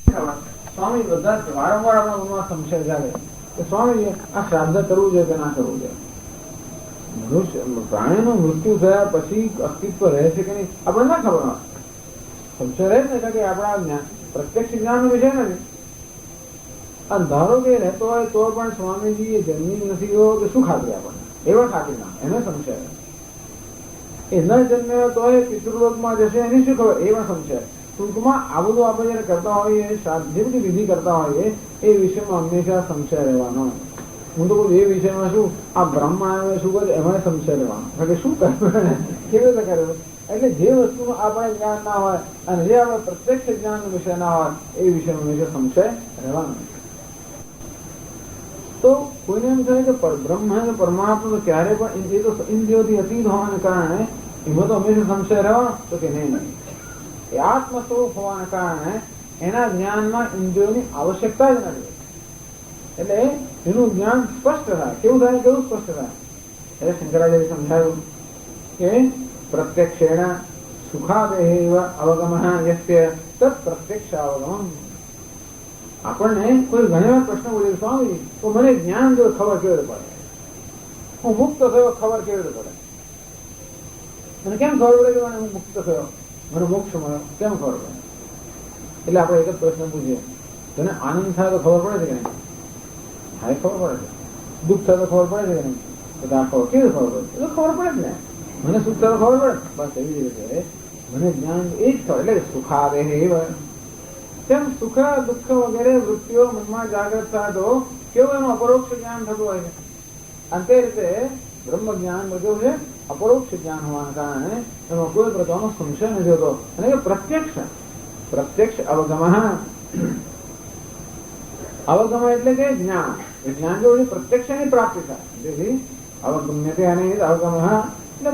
સ્વામી બધા વારંવાર આપણા મનમાં સંશય જાગે કે સ્વામી આ શ્રાદ્ધ કરવું જોઈએ કે ના કરવું જોઈએ. મનુષ્ય પ્રાણીનું મૃત્યુ થયા પછી અસ્તિત્વ રહે છે કે નહીં આપણે ના ખબર હોય. સંશય રહે ને કે આપણા પ્રત્યક્ષ જ્ઞાન વિશે નથી. આ ધારો કે રહેતો હોય તો પણ સ્વામીજી એ જન્મી નથી ગયો કે શું ખાતરી આપણને? એવા ખાતરી ના, એને સંશય. એ ન જન્મ્યો તો એ પિતૃલોકમાં જશે એની શું ખબર? એ પણ સંશય. ટૂંકમાં આ બધું આપણે જયારે કરતા હોઈએ, જે બધી વિધિ કરતા હોઈએ એ વિષયમાં હંમેશા સંશય રહેવાનો. હું તો કહું એ વિષયમાં શું આ બ્રહ્મા શું કરે એમાં સંશય રહેવાનો કે શું કર્યું, કેવી રીતે કર્યું. એટલે જે વસ્તુનું આપણે જ્ઞાન ના હોય અને જે આપણે પ્રત્યક્ષ જ્ઞાન વિષય ના હોય એ વિષયમાં હંમેશા સંશય રહેવાનો. તો કોઈને એમ થાય કે બ્રહ્મ પરમાત્મા ક્યારે પણ એ તો ઇન્દ્રિયોથી અતીત હોવાને કારણે એમાં તો હંમેશા સંશય રહેવાનો. તો કે નહીં, એ આત્મ સ્વરૂપ હોવાને કારણે એના જ્ઞાનમાં ઇન્દ્રિયોની આવશ્યકતા જ નથી. એટલે એનું જ્ઞાન સ્પષ્ટ થાય. કેવું થાય? કેવું સ્પષ્ટ થાય? એટલે શંકરાચાર્ય સમજાયું કે પ્રત્યક્ષેણ સુખાદેહ અવગમઃ યસ્ય તત્ પ્રત્યક્ષ અવગમમ. આપણને કોઈ ઘણી વાર પ્રશ્ન પૂછે, સ્વામી તો મને જ્ઞાન જો ખબર કેવી રીતે પડે? હું મુક્ત થયો ખબર કેવી રીતે પડે? મને કેમ ખબર પડે કે મને હું મુક્ત થયો, મને મોક્ષ મળ્યો, કેમ ખબર પડે? એટલે આપણે એક જ પ્રશ્ન પૂછીએ, તને આનંદ થાય તો ખબર પડે છે કે નહીં? હા, ખબર પડે છે. દુઃખ થાય તો ખબર પડે છે કે નહીં? તો આ ખબર કેવી ખબર પડે? એટલે ખબર પડે જ ને. મને સુખ થાય તો ખબર પડે. બસ એવી રીતે મને જ્ઞાન એ જ ખબર. એટલે સુખાદેહ એવા તેમ સુખ દુઃખ વગેરે વૃત્તિઓ મનમાં જાગૃત થાય તો કેવું એનું અપરોક્ષ જ્ઞાન થતું હોય છે. અને તે રીતે બ્રહ્મ જ્ઞાન બધું છે અપરોક્ષ જ્ઞાન હોવાના કારણે એમાં કોઈ પ્રકારનો સંશય નથી હોતો. અને કે પ્રત્યક્ષ અવગમ. અવગમ એટલે કે જ્ઞાન. એ જ્ઞાન જો પ્રત્યક્ષ ની પ્રાપ્તિ થાય. જેથી અવગમ્ય તે અને અવગમ એટલે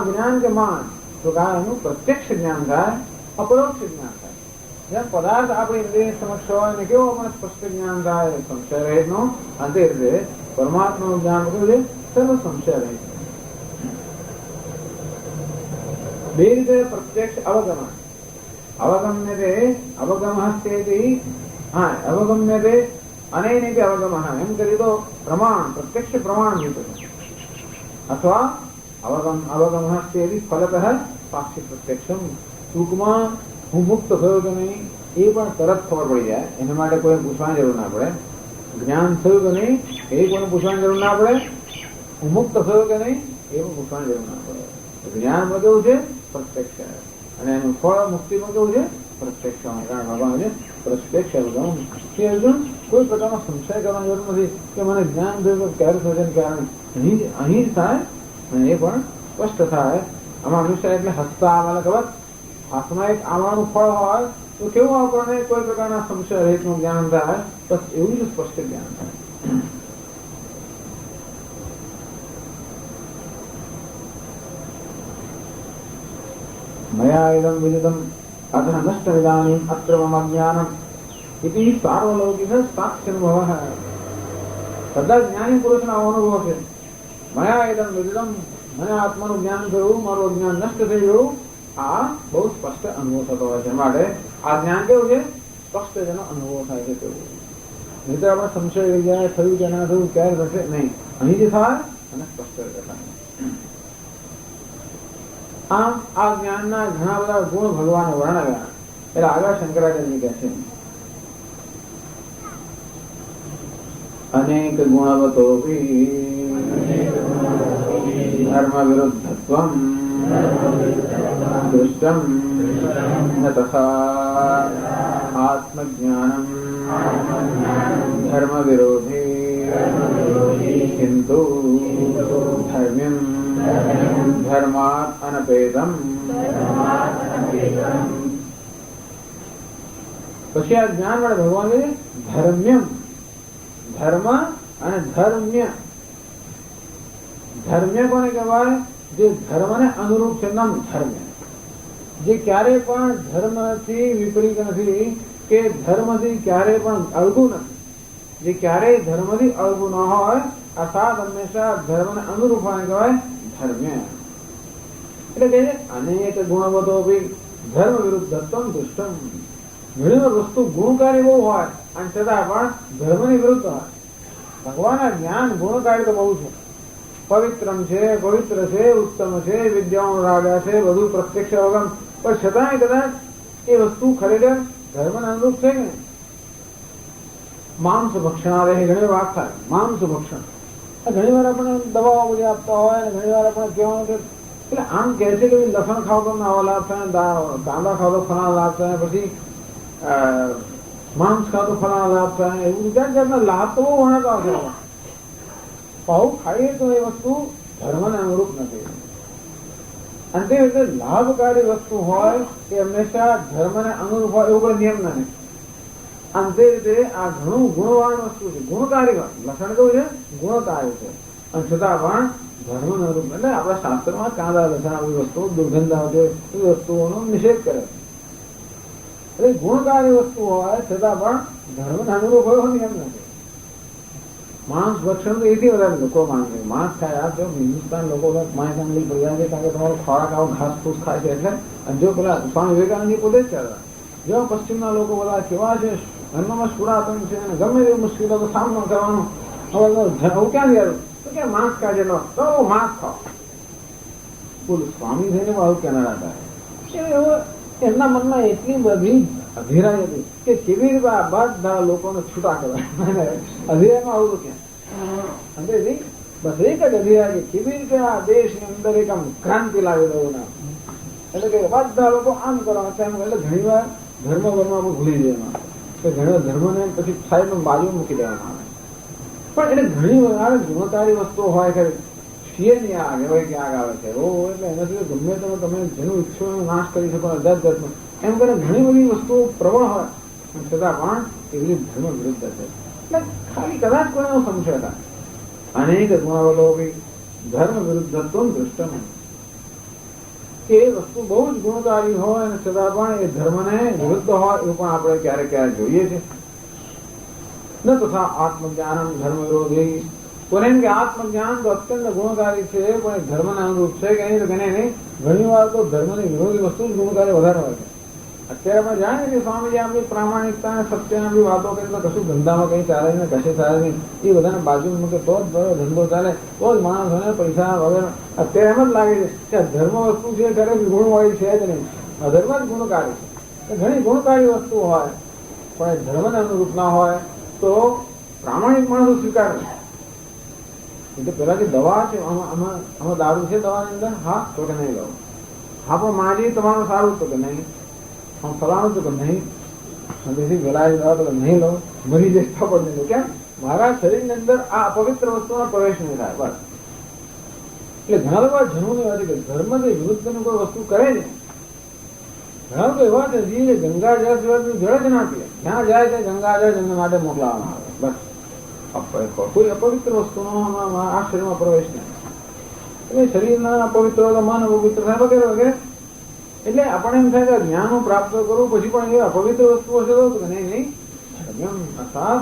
જ્ઞાન કે માન તો એનું પ્રત્યક્ષ જ્ઞાન થાય, અપરોક્ષ જ્ઞાન થાય. જેમ પદાર્થ આપણે ઇન્દ્રિય સમક્ષ હોય ને કેવું આપણે સ્પષ્ટ જ્ઞાન થાય સંશય રહિત નું. અંતે રીતે પરમાત્માનું જ્ઞાન બધું છે સર્વ સંશય રહિત. બે રીતે પ્રત્યક્ષ અવગમ. અવગમ્ય તે અવગમ હસ્તે અવગમ્ય તે અનૈનિક અવગમ. એમ કરી તો પ્રમાણ પ્રત્યક્ષ પ્રમાણ જોતું અથવા અવગમ હસ્તે ફલત સાક્ષી પ્રત્યક્ષમ. ટૂંકમાં હું મુક્ત થયો કે નહીં એ પણ તરત ખબર પડી જાય. એના માટે કોઈ પૂછવાની જરૂર ના પડે. જ્ઞાન થયું કે નહીં એ કોઈને પૂછવાની જરૂર ના પડે. હું મુક્ત થયો કે નહીં એ પણ પૂછવાની જરૂર ના પડે. જ્ઞાનમાં કેવું છે? પ્રત્યક્ષ. અને એનું ફળ મુક્તિમાં કેવું છે? પ્રત્યક્ષ. કારણ ભગવાન છે પ્રત્યક્ષ અવગમ. અર્જુન કોઈ પ્રકારનો સંશય કરવાની જરૂર નથી કે મને જ્ઞાન થયું ક્યારે થશે કારણ અહીં જ થાય અને એ પણ સ્પષ્ટ થાય. આમાં મનુષ્ય એટલે હસતા આવા ખબર હાથમાં એક આંબાનું ફળ હોય તો કેવું આપણને કોઈ પ્રકારના સંશય રહિતનું જ્ઞાન થાય. બસ એવું જ સ્પષ્ટ જ્ઞાન થાય. મયા ઇદં વિદિતં અથ નષ્ટ ઇદાનીમ અત્ર મમ જ્ઞાનમ ઇતિ સાર્વલૌકિક સાક્ષાનુભવઃ. બધા જ્ઞાની પુરુષના અનુભવ છે. મયા ઇદં વિદિતં, મને આત્માનું જ્ઞાન થયું, મારું અજ્ઞાન નષ્ટ થઈ ગયું. આ બહુ સ્પષ્ટ અનુભવ થતો હોય છે. માટે આ જ્ઞાન કેવું છે? સ્પષ્ટ જેનો અનુભવ થાય છે તેવું. નહીં તો આપણે સંશય રહી જાય થયું કે ના થયું ક્યારે થશે નહીં. અહીં જે થાય અને સ્પષ્ટ રીતે થાય. આમ આ જ્ઞાનના ઘણા બધા ગુણ ભગવાને વર્ણવ્યા. એટલે આગળ શંકરાચાર્ય કહે છે અનેક ગુણવતો ધર્મ વિરુદ્ધત્વમ દૃષ્ટમ તથા આત્મજ્ઞાનમ ધર્મ વિરોધી કિંતુ ધર્મ્યમ ધર્માત અનપેદમ. પછી આ જ્ઞાન વડે ભગવાન ધર્મ્યમ, ધર્મ અને ધર્મ્ય. ધર્મ્ય કોને કહેવાય? જે ધર્મને અનુરૂપ છે નામ ધર્મ્ય. જે ક્યારે પણ ધર્મથી વિપરીત નથી કે ધર્મથી ક્યારે પણ અળગું નથી. જે ક્યારેય ધર્મથી અળગું ન હોય અર્થાત હંમેશા ધર્મને અનુરૂપ હોવાને કહેવાય ધર્મ્ય. એટલે કે અનેક ગુણવતો ધર્મ વિરુદ્ધત્વમ દુષ્ટમ. ઘણી વાર વસ્તુ ગુણકારી બહુ હોય અને છતાં પણ ધર્મની વિરુદ્ધ હોય. ભગવાનના જ્ઞાન ગુણકારી તો બહુ છે. પવિત્રમ છે, પવિત્ર છે, ઉત્તમ છે, વિદ્યાઓ રાજા છે, બધું પ્રત્યક્ષ અવગમ, પણ છતાંય કદાચ એ વસ્તુ ખરેખર ધર્મને અનુરૂપ છે કે માંસ ભક્ષણ ઘણી વાત થાય. માંસ ભક્ષણ ઘણી વાર આપણે દવાઓ બધી આપતા હોય અને ઘણી વાર આપણે કહેવાનું કે એટલે આમ કહે છે કે લસણ ખાવ તો આવા લાભ થાય, કાંદા ખાવ તો ફલાણા લાભ થાય, પછી માંસ ખાવ તો ફલાણા લાભ થાય, એવું જાત જાતના લાભ તો બહુ વણાતા હશે. ભાવ ખાઈએ તો એ વસ્તુ ધર્મને અનુરૂપ નથી. અને તે રીતે લાભકારી વસ્તુ હોય એ હંમેશા ધર્મને અનુરૂપ હોય એવું કોઈ નિયમ નથી. અને તે રીતે આ ઘણું ગુણવાન વસ્તુ છે, ગુણકારી વાત. લસણ કેવું છે? ગુણકારી છે, અને છતાં પણ ધર્મને અનુરૂપ. એટલે આપણા શાસ્ત્રમાં કાંદા લસણ આવી વસ્તુઓ દુર્ગંધ આવે એ વસ્તુઓનો નિષેધ કરે. એટલે ગુણકારી વસ્તુ હોય છતાં પણ ધર્મને અનુરૂપ હોય નિયમ નથી. માંસ ભક્ષણ તો એથી વધારે લોકો માંગે. માંસ ખાય આ જો હિન્દુસ્તાન લોકો માંસ આંગળી પડ્યા છે કારણ કે તમારો ખોરાક આવો ઘાસ ફૂસ ખાય છે. એટલે જો પેલા સ્વામી વિવેકાનંદજી પોતે જ કહેતા, જો પશ્ચિમના લોકો બધા કેવા છે, ધર્મમાં સુરાતન છે અને ગમે એવી મુશ્કેલીનો સામનો કરવાનો, હવે ક્યાં આવ્યું તો કે માંસ ખાય છે તો માંસ ખાઓ. બોલ સ્વામી થઈને આવું કેનારા હતા. એમના મનમાં એટલી બધી અધીરાઈ હતી કે કેવી રીતે આ બધા લોકોને છૂટા કરવા. અધીરામાં આવું તો ક્યાં અંગ્રેજી બસ એક જ અધીરા કે કેવી રીતે આ દેશની અંદર એક આમ ક્રાંતિ લાવી દઉં. એટલે કે બધા લોકો આમ કરવા તેમ. એટલે ઘણી વાર ધર્મ વર્મમાં ભૂલી દેવામાં કે ઘણી વાર ધર્મને પછી સાઈડમાં બાજુ મૂકી દેવામાં આવે. પણ એટલે ઘણી વાર ગુણકારી વસ્તુઓ હોય કે શિયરની આગ હોય કે આગ આવે છે એટલે એનાથી ગમે તમે જેનું ઈચ્છો એનો નાશ કરી શકો. અજાત જાતનો એમ કરીને ઘણી બધી વસ્તુઓ પ્રબળ હોય છતાં પણ એવી ધર્મ વિરુદ્ધ છે. એટલે ખાલી કદાચ કોઈ એવો સંશય હતા અનેક ગુણાવલો ધર્મ વિરુદ્ધત્વ દૃષ્ટમ કે એ વસ્તુ બહુ જ ગુણકારી હોય અને છતાં પણ એ ધર્મને વિરુદ્ધ હોય એવું પણ આપણે ક્યારેક ક્યારેક જોઈએ છે. ન તથા આત્મજ્ઞાન ધર્મ વિરોધી. કોને એમ કે આત્મજ્ઞાન તો અત્યંત ગુણકારી છે પણ એ ધર્મને અનુરૂપ છે કે નહીં તો તેને નહીં. ઘણી વાર તો ધર્મની વિરોધી વસ્તુ જ ગુણકારી વધારે હોય છે. અત્યારે આપણે જાણીએ કે સ્વામીજી આપણી પ્રામાણિકતા અને સત્યના બી વાતો કરી તો કશું ધંધામાં કંઈ ચાલે નહીં, કશે ચાલે નહીં. એ બધાને બાજુ મૂકે તો જ ધંધો ચાલે, તો જ માણસોને પૈસા વગેરે. અત્યારે એમ જ લાગે છે કે ધર્મ વસ્તુ છે ખરે ગુણવાળી છે જ નહીં, અધર્મ જ ગુણકારી છે. ઘણી ગુણકારી વસ્તુ હોય પણ એ ધર્મને અનુરૂપ ના હોય તો પ્રામાણિક માણસો સ્વીકારે. એટલે પેલા જે દવા છે આમાં દારૂ છે દવાની અંદર, હા તો કે નહીં લો. હા પણ માજી તમારું સારું તો કે નહીં, આમ ફલાણું તો કે નહીં, તેથી વેલાય દવા તો કે નહીં લો, મરી જતા પણ નહીં લો. કેમ? મારા શરીરની અંદર આ અપવિત્ર વસ્તુનો પ્રવેશ નહીં થાય. બસ. એટલે ઘણા લોકો જન્મની વાત કે ધર્મથી વિરુદ્ધની કોઈ વસ્તુ કરે છે. ઘણા લોકો એવા છે જે ગંગા જળ સિવાયનું જળ જ ના પીએ. જ્યાં જાય તે ગંગા જળ એમના માટે મોકલાવવામાં આવે. બસ. કોઈ અપવિત્ર વસ્તુનો આ શરીરમાં પ્રવેશ નહીં. એટલે શરીરના અપવિત્ર મન અપવિત્ર થાય વગેરે વગેરે. એટલે આપણે એમ થાય કે જ્ઞાન પ્રાપ્ત કરવું પછી પણ એ અપવિત્ર વસ્તુઓ છે તો નહીં અર્થાત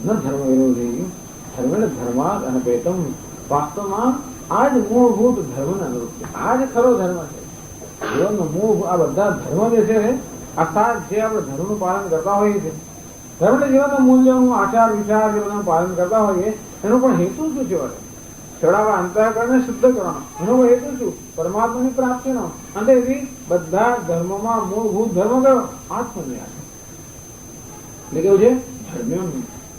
ન ધર્મ વિરોધી ધર્મ ધર્માદ અને પેતમ. વાસ્તવમાં આ જ મૂળભૂત ધર્મને અનુરૂપ છે. આ જ ખરો ધર્મ છે જીવનનો મૂળ. આ બધા ધર્મ જે છે અર્થાત જે આપણે ધર્મનું પાલન કરતા હોઈએ છીએ, ધર્મને જીવનના મૂલ્યોનું આચાર વિચાર જે બધાનું પાલન કરતા હોઈએ એનો પણ હેતુ શું છે? ચડાવવા અંતઃકરણને શુદ્ધ કરવાનો એનો પણ હેતુ શું? પરમાત્માની પ્રાપ્તિનો. અને એવી બધા ધર્મોમાં મૂળભૂત ધર્મ કયો? આત્મજ્ઞાન. એટલે કેવું છે? ધર્મ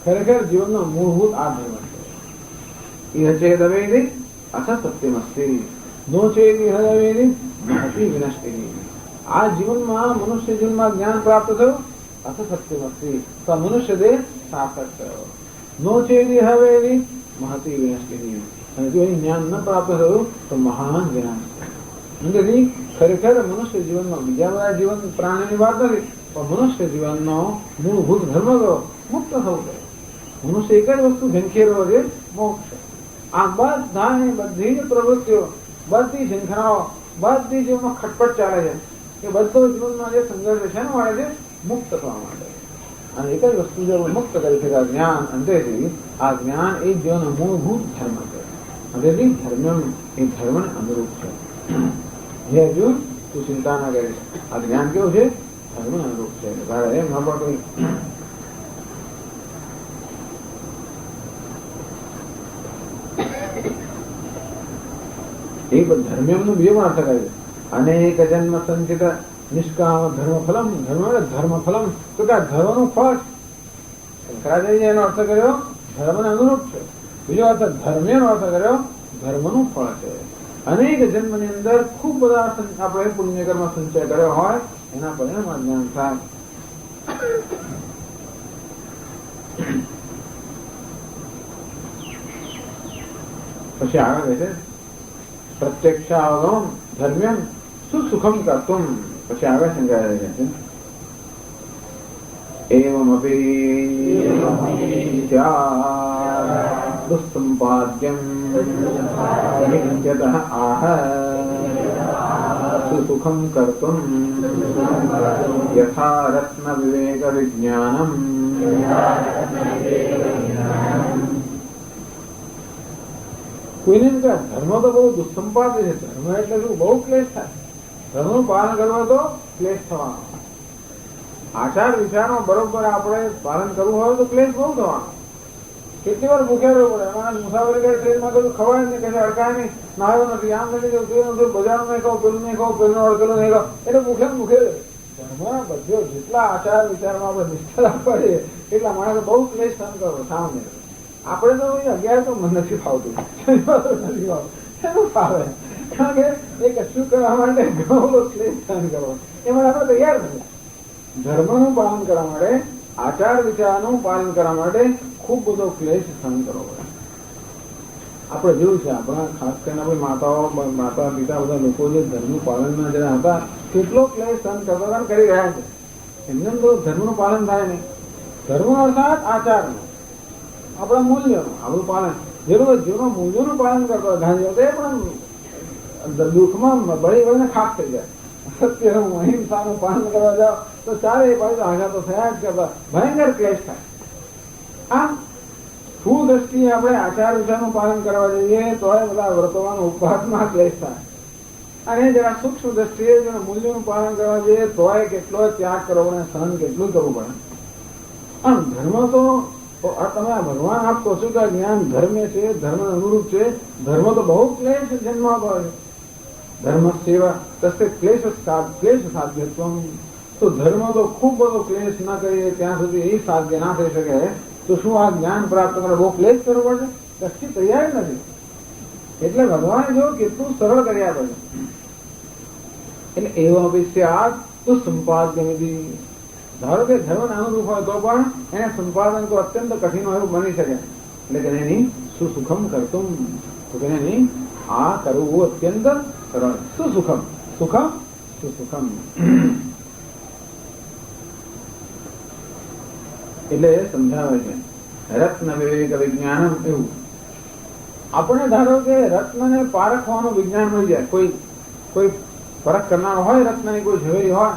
ખરેખર જીવનનો મૂળભૂત આ ધર્મ છે. એ હચે દવેદી અથ સત્યમસ્તી નો છે વિનષ્ટિ. આ જીવનમાં મનુષ્ય જીવનમાં જ્ઞાન પ્રાપ્ત થયું અથ સત્યમસ્તી તો મનુષ્ય દેહ સાર્થક થયો. નો છે હવે મહતી વિનષ્ટિ. અને જો અહીં જ્ઞાન ન પ્રાપ્ત થયું તો મહાન વિનાશ. એટલે ખરેખર મનુષ્ય જીવનમાં બીજા બધા જીવન પ્રાણીની વાત નથી પણ મનુષ્ય જીવનનો મૂળભૂત ધર્મ કરો મુક્ત થવું છે. મનુષ્ય એક જ વસ્તુ ઝંખેરવો છે, મોક્ષ. આ બધી જ પ્રવૃત્તિઓ, બધી ઝંખનાઓ, બધી જીવનમાં ખટપટ ચાલે છે એ બધો જીવનમાં જે સંઘર્ષ છે ને મળે છે મુક્ત થવા માટે. અને એક જ વસ્તુ જો મુક્ત કરી શકાય જ્ઞાન. અંતેથી આ જ્ઞાન એ જીવનનો મૂળભૂત ધર્મ છે. અંતેથી ધર્મ એ ધર્મને અનુરૂપ છે. હે અર્જુન તું ચિંતા ના કરીશ. આ જ્ઞાન કેવું છે? ધર્મ અનુરૂપ છે. તારે એમ ન કોઈ એ ધર્મ નું બે પણ અર્થ કરે છે. અનેક જન્મ સંચિત નિષ્કામ ધર્મ ફલમ. ધર્મ ફલમ તો કે ધર્મનું ફળ. શંકરાચાર્ય એનો અર્થ કર્યો ધર્મને અનુરૂપ છે. બીજો અર્થ ધર્મનો અર્થ કર્યો ધર્મનું ફળ છે. અનેક જન્મની અંદર ખૂબ બધા આપણે પુણ્યકર્મ સંચય કર્યો હોય એના પરિણામ જ્ઞાન થાય. પછી આગળ છે પ્રત્યક્ષાવગમ ધર્મ્યમ સુસુખમ કર્તુમ. પછી આગળ શંકરાચાર્ય છે એવમપી દુસ્સંપાદ્યમ નિત્યતઃ આહ સુસુખમ કર્તુમ યથા રત્ન વિવેક વિજ્ઞાનમ. કોઈને ધર્મ તો બહુ દુસ્સંપાદ્ય છે. ધર્મ એટલે શું? બહુ ક્લેશ થાય. ધર્મનું પાલન કરવા તો ક્લેશ થવાનો. આચાર વિચારનો બરોબર આપણે પાલન કરવું હોય તો ક્લેશ બહુ થવાનો. કેટલી વાર ભૂખ્યા રહેવું પડે. એમાં મુસાફરી કરે ટ્રેનમાં કશું ખવાય નહીં, કશે અડકાય નહીં, નાયો નથી, આમ નથી, બજારનું નહીં ખાવ, પેલું નહીં ખાવ, પેલું અડકેલું નહીં ખાવ, એટલે ભૂખે ભૂખે. ધર્મના બધો જેટલા આચાર વિચારમાં આપણે નિષ્ઠા રાખવા છીએ એટલા માણસો બહુ ક્લેશ સહન કરવો સામે. આપણે તો 11 તો મને નથી ફાવતું, નથી ફાવતું, એનું ફાવે. કારણ કે એ કશું કરવા માટે ઘણો બધો ક્લેશ સહન કરવો એમાં આપણે તૈયાર નથી. ધર્મનું પાલન કરવા માટે, આચાર વિચારનું પાલન કરવા માટે ખૂબ બધો ક્લેશ સહન કરવો પડે. આપણે જોયું છે આપણા ખાસ કરીને આપણે માતા પિતા બધા લોકો જે ધર્મનું પાલનમાં જરા હતા કેટલો ક્લેશ સહન કરતા હતા કરી રહ્યા છે. એમને તો ધર્મનું પાલન થાય નહીં. ધર્મ અર્થાત આચારનું, આપણા મૂલ્યનું આપણું પાલન. જેનો મૂલ્યોનું પાલન કરતો ગાંધી તે પણ દુઃખમાં બળી બળીને ખાક થઈ જાય. સત્યનું અહિંસાનું પાલન કરવા જાઓ તો ચારે બાજુ આઘાત તો થયા જ કરતા ભયંકર ક્લેશ થાય. આમ સ્થૂળ દ્રષ્ટિએ આપણે આચાર વિચારનું પાલન કરવા જઈએ તો બધા વર્તમાન ઉપવાસમાં ક્લેશ થાય. અને જરા સૂક્ષ્મ દ્રષ્ટિએ મૂલ્યોનું પાલન કરવા જઈએ તો કેટલો ત્યાગ કરવો અને સહન કેટલું કરવું પડે. આમ ધર્મ તો તમે ભગવાન આપ કહો છો કે જ્ઞાન ધર્મ છે, ધર્મ અનુરૂપ છે. ધર્મ તો બહુ ક્લેશ જન્મ હોય. ધર્મ સેવા તસ્તે ક્લેશ સાધ્યત્વ. તો ધર્મ તો ખૂબ બધો ક્લેશ ના કરીએ ત્યાં સુધી એ સાધ્ય ના થઈ શકે તો શું આ જ્ઞાન પ્રાપ્ત કરવા બહુ ક્લેશ કરવો પડે? કશી તૈયાર નથી. એટલે ભગવાને જો કેટલું સરળ કર્યા પડે. એટલે એવા વિષય તો સંપાદન ધારો કે ધર્મ અનુરૂપ હોય તો પણ એને સંપાદન તો અત્યંત કઠિન હોય એવું બની શકે. એટલે કે એની સુસુખમ કરતું. તો કે નહીં આ કરવું અત્યંત સરળ. સુસુખમ સુખમ સુસુખમ એટલે સમજાવે છે રત્ન વિવેક વિજ્ઞાનમ. એવું આપણે ધારો કે રત્નને પારખવાનું વિજ્ઞાન મળી જાય. કોઈ પરખ કરનારો હોય, રત્નની કોઈ ઝવેરી હોય,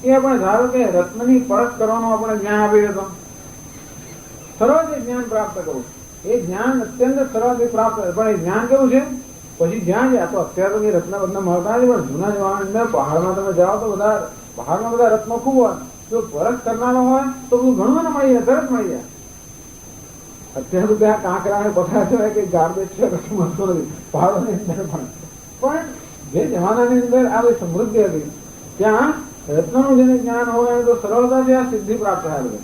એ આપણે ધારો કે રત્નની પરખ કરવાનું આપણે જ્ઞાન આપી દેતો. સરળથી જ્ઞાન પ્રાપ્ત કરવું એ જ્ઞાન અત્યંત સરળથી પ્રાપ્ત. પણ એ જ્ઞાન કેવું છે? પછી જ્યાં જાય તો અત્યારે તો રત્ન બધા મળતા નથી, પણ જૂના જમાનાની અંદર પહાડમાં તમે જાઓ તો બધા પહાડમાં બધા રત્નો ખૂબ હોય. જો પરખ કરનારો હોય તો બધું ઘણું મને મળી જાય, તરત મળી જાય. અત્યારે તો ત્યાં કાંકરા પથરા છે કે ગાર્બેજ છે, કશું મળતું નથી પહાડોની અંદર. પણ જે જમાનાની અંદર આ બધી સમૃદ્ધિ હતી ત્યાં રત્નનું જેને જ્ઞાન હોય તો સરળતાથી આ સિદ્ધિ પ્રાપ્ત થાય.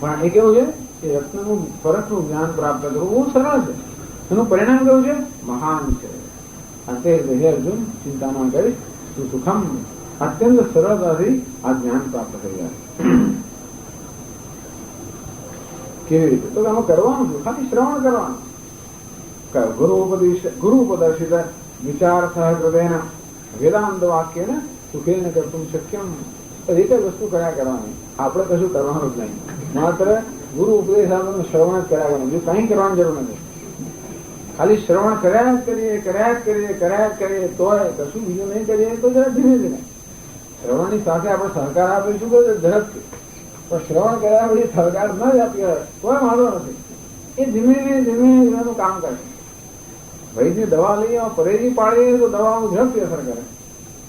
પણ એ કેવું છે કે રત્નનું પરખનું જ્ઞાન પ્રાપ્ત કરવું બહુ સરળ છે. એનું પરિણામ કેવું છે? મહાન છે. અંતે હે અર્જુન ચિંતા ના કરીશ, સુખમ અત્યંત સરળતાથી આ જ્ઞાન પ્રાપ્ત થઈ જાય. કેવી રીતે? તો આમાં કરવાનું છે, ખાલી શ્રવણ કરવાનું. ગુરુ ઉપદર્શિત વિચાર સહૃદયના વેદાંત વાક્ય ને સુખે ને કરતું શક્યમ. એક જ વસ્તુ કર્યા કરવાની, આપણે કશું કરવાનું જ નહીં. માત્ર ગુરુ ઉપદેશ આપણને શ્રવણ જ કર્યા કરવાનું, બીજું કઈ કરવાની જરૂર નથી. ખાલી શ્રવણ કર્યા જ કરીએ તોય કશું બીજું નહીં કરીએ તો જરા ધીમે ધીમે શ્રવણની સાથે આપણે સહકાર આપીશું તો ઝડપથી. પણ શ્રવણ કર્યા પછી સહકાર ન જ આપીએ તોય વાંધો નથી. એ ધીમે ધીમે કામ કરે. વૈદની દવા લઈએ, પરેજી પાડીએ તો દવાનું ઝડપથી અસર કરે.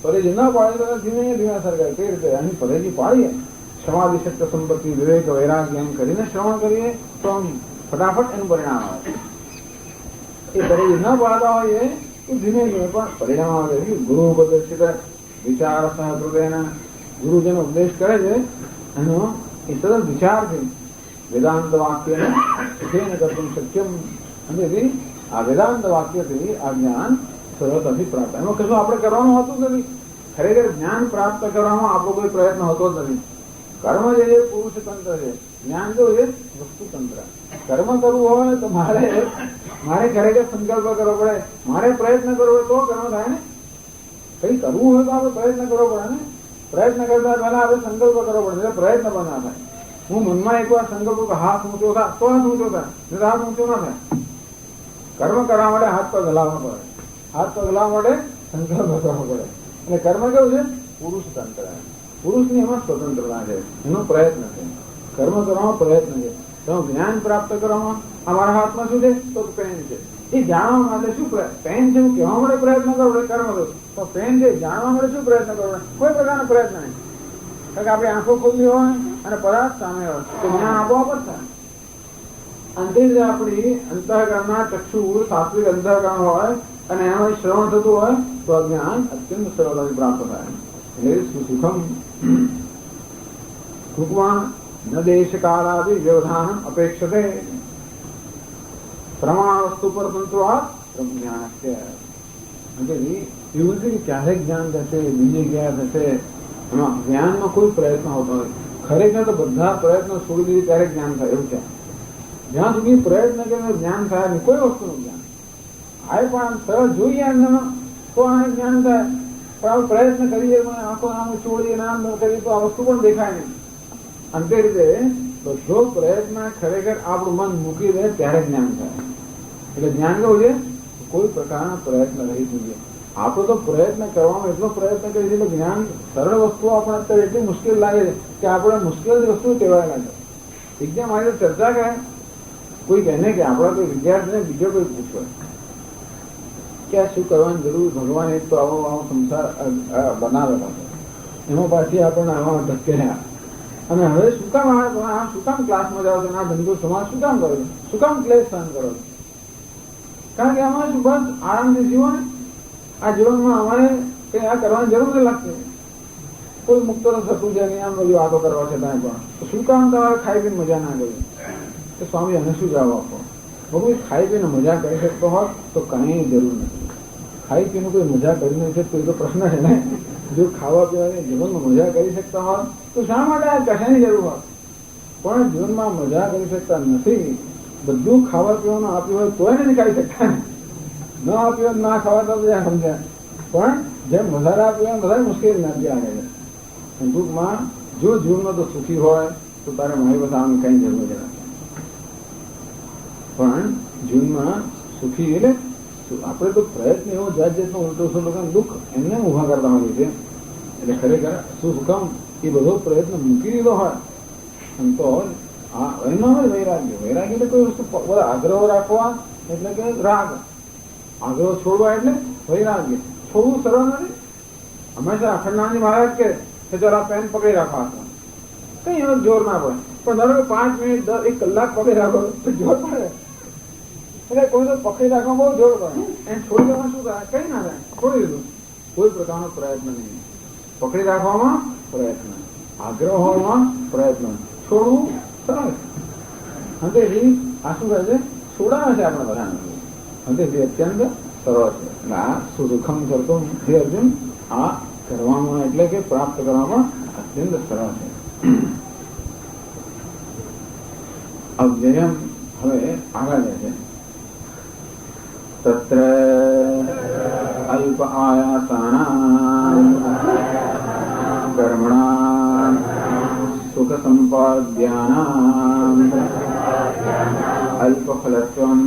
પરેજી ના પાડે તો ધીમે ધીમે સર્ગાય. કઈ રીતે? અહીં પરેજી પાડીએ, સમાધિ, સત્ય, સંપત્તિ, વિવેક, વૈરાગ્ય એમ કરીને શ્રવણ કરીએ તો આમ ફટાફટ એનું પરિણામ આવે. એ પરેજી ન પાડતા હોઈએ તો ધીમે ધીમે પણ પરિણામ આવે. ગુરુ ઉપદેશિત વિચાર હૃદયના, ગુરુ જેનો ઉપદેશ કરે છે એનો એ સતત વિચારથી વેદાંત વાક્યને સુખેન કર્તુમ શક્યમ. અને આ વેદાંત વાક્યથી આ જ્ઞાન સરળતાથી પ્રાપ્ત. એમાં કશું આપણે કરવાનું હોતું જ નથી. ખરેખર જ્ઞાન પ્રાપ્ત કરવામાં આપણો કોઈ પ્રયત્ન હોતો જ નથી. કર્મ જે છે પુરુષ તંત્ર છે, જ્ઞાન જો છે વસ્તુ તંત્ર. કર્મ કરવું હોય તો મારે ખરેખર સંકલ્પ કરવો પડે, મારે પ્રયત્ન કરવો હોય તો કર્મ થાય ને. કઈ કરવું હોય તો આપણે પ્રયત્ન કરવો પડે ને. પ્રયત્ન કરતા પહેલા આપણે સંકલ્પ કરવો પડે, પ્રયત્ન પણ ના થાય. હું મનમાં એકવાર સંકલ્પ હાથ ઊંચો થાય તો હાથ ઊંચો થાય, હાથ ઊંચો ના થાય. કર્મ કરવા માટે હાથ પગ હલાવવા પડે, હાથ પગ હલાવવા માટે સંકલ્પ કરવો પડે. અને કર્મ કેવું છે? પુરુષ તંત્ર. પુરુષની એમાં સ્વતંત્રતા છે, એનો પ્રયત્ન છે. કર્મ કરવામાં પ્રયત્ન છે. તો જ્ઞાન પ્રાપ્ત કરવામાં અમારા હાથમાં શું છે? તો પેન છે. એ જાણવા માટે શું પેન છે? હું કહેવા માટે પ્રયત્ન કરવો પડે, કર્મ કરું તો પેન છે. જાણવા માટે શું પ્રયત્ન કરવો પડે? કોઈ પ્રકારનો પ્રયત્ન નહીં. કારણ કે આપણી આંખો ખુલ્લી હોય અને પદાર્થ સામે હોય તો જ્ઞાન આપોઆપ જ થાય. અંતે જ આપણી અંતઃકરણના ચક્ષુ સાત્વિક અંતઃકરણ હોય અને એમાં શ્રવણ થતું હોય તો જ્ઞાન અત્યંત સરળતાથી પ્રાપ્ત થાય. એટલે સુખમ ટૂંકમાં ન દેશ કાળાદિ વ્યવધાન અપેક્ષતે પ્રમાણ વસ્તુ પર તંત્રવાદ જ્ઞાન છે. એવું નથી કે ક્યારેક જ્ઞાન થશે, બીજે ક્યાં થશે, એમાં જ્ઞાનમાં કોઈ પ્રયત્ન હોતો નથી. ખરેખર તો બધા પ્રયત્નો છોડી દીધી ત્યારે જ્ઞાન થાય એવું છે. જ્યાં સુધી પ્રયત્ન કરીને જ્ઞાન થાય નહીં કોઈ વસ્તુનું જ્ઞાન આવે પણ સરળ જોઈએ તો આને જ્ઞાન થાય. પણ આપણે પ્રયત્ન કરીએ આંખો નામ છોડીએ નામ કરીએ તો આ વસ્તુ પણ દેખાય નહીં. અંતે રીતે બધો પ્રયત્ન ખરેખર આપણું મન મૂકી દે ત્યારે જ્ઞાન થાય. એટલે જ્ઞાન કેવું છે? કોઈ પ્રકારના પ્રયત્ન રહી જોઈએ. આપણો તો પ્રયત્ન કરવામાં એટલો પ્રયત્ન કરીએ છીએ એટલે જ્ઞાન સરળ વસ્તુઓ આપણે અત્યારે એટલી મુશ્કેલ લાગે છે કે આપણે મુશ્કેલ વસ્તુ કહેવાય લાગે. એકદમ મારી ચર્ચા કરે કોઈ કહે કે આપણા કોઈ વિદ્યાર્થીને બીજો કોઈ પૂછવે કે આ શું કરવાની જરૂર, ભગવાન એક તો આવો સંસાર બનાવેલો છે, એમાં પાછી આપણને આવા ધકેલ્યા અને હવે શું કામ શું કામ ક્લાસમાં જાઓ છો, આ ધંધો સમાજ શું કામ કરો છો, શું કામ ક્લેશ સહન કરો છો? કારણ કે અમારે શું બસ આરામથી જીવો ને. આ જીવનમાં અમારે કઈ આ કરવાની જરૂર નથી લાગતી. કોઈ મુક્ત થતું છે નહીં, આમ બધું વાતો કરવા છતાં પણ શું કામ તમારે ખાઈ પીને મજા ના કરી? તો સ્વામી એને શું જવાબ આપો? બહુ ખાઈ પીને મજા કરી શકતો હોત તો કઈ જરૂર નથી. ખાઈ પીને કોઈ મજા કરી નથી શકતો એ તો પ્રશ્ન છે ને. જો ખાવા પીવાની જીવનમાં મજા કરી શકતા હોત તો શા માટે આ કશાની જરૂર હોત? પણ જીવનમાં મજા કરી શકતા નથી. બધું ખાવા પીવાનું આપ્યું હોય તો એને ખાઈ શકતા ને. ન આપ્યું ના ખાવા તો સમજ્યા. પણ જેમ વધારે આપ્યું વધારે મુશ્કેલી નથી આવે છે. ટૂંકમાં જો જીવનમાં તો સુખી હોય તો તારે મારી પાસે આમ કઈ જરૂર નથી. પણ જીવનમાં સુખી એટલે આપણે તો પ્રયત્ન એવો જાત જાતનો ઉલટો સુલટો દુઃખ એમને ઉભા કરતા હોઈએ છીએ. એટલે ખરેખર સુખમ એ બધો પ્રયત્ન મૂકી દીધો હોય તો એનો હોય વૈરાગ્ય. વૈરાગ્ય એટલે કોઈ વસ્તુ બધા આગ્રહ રાખવા એટલે કે રાગ, આગ્રહ છોડવા એટલે વૈરાગ્ય. છોડવું સરળ નથી. હંમેશા અખંડાનંદ મહારાજ કે ચાલ આ પેન પકડી રાખો હાથમાં, કઈ એનો જોર ના પડે. પણ ધારો કે 5 મિનિટ 1 કલાક પકડી રાખો તો જોર પડે. એટલે કોઈ તો પકડી રાખવા બહુ જોર પડે. એને છોડી દેવામાં શું થાય? કઈ ના થાય, છોડી દીધું. કોઈ પ્રકારનો પ્રયત્ન નહીં. પકડી રાખવામાં પ્રયત્ન, આગ્રહ હોવામાં પ્રયત્ન, છોડવું સરળ. અંતેથી આ શું કહે છે? છોડાવે છે આપણે બધાને. અંતેથી અત્યંત સરળ છે. એટલે આ સુખમ કરતો હે અર્જુન, આ કરવામાં એટલે કે પ્રાપ્ત કરવામાં અત્યંત સરળ છે. અવ્યયમ હવે આગળ જાય છે. તત્ર અલ્પ આયાસાનાં કર્મણાં સુખ સંપાદ્યાનાં અલ્પફલત્વં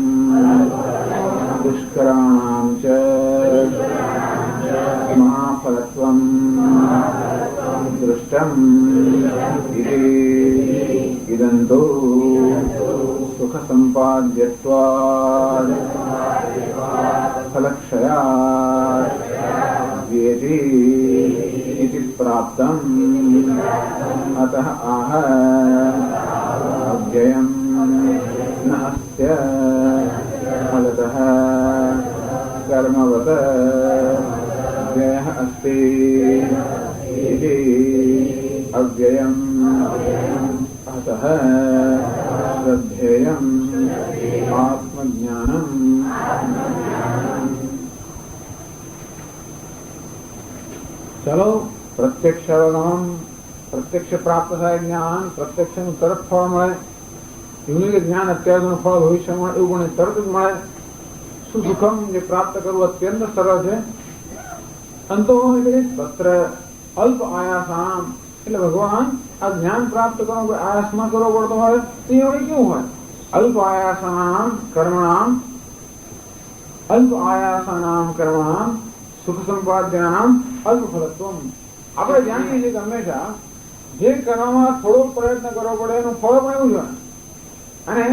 દુષ્કરાણાં ચ મહાફલત્વં દૃષ્ટં ઇતિ ઇદન્તો સુખ સંપાદ્યત્વાદ ફલક્ષયાત વ્યતિ प्राप्तम् अतः आह अव्ययम् न अस्य फलतः कर्मवत् व्ययः अस्ति इति अव्ययम् अतः श्रद्धेयम् आत्मज्ञानम्। चलो प्रत्यक्ष अवगम प्रत्यक्ष प्राप्त થાય જ્ઞાન પ્રત્યક્ષ નું તરત ફળ મળે એવું કે જ્ઞાન અત્યારનું ફળ ભવિષ્યમાં એવું પણ તરત જ મળે। સુખમ જે પ્રાપ્ત કરવું અત્યંત સરળ છે। અંતો તત્ર અલ્પ આયાસામ એટલે ભગવાન આ જ્ઞાન પ્રાપ્ત કરવું કોઈ આયાસમાં કરવો પડતો હોય તો એવું કેવું હોય? અલ્પ આયાસાનામ કર્મણામ અલ્પ આયાસાનામ કર્મણામ સુખ સંપાદ્યાનામ અલ્પ ફલત્વમ। આપણે જાણીએ છીએ કે હંમેશા જે કરવામાં થોડો પ્રયત્ન કરવો પડે એનું ફળ પણ એવું જોઈએ। અને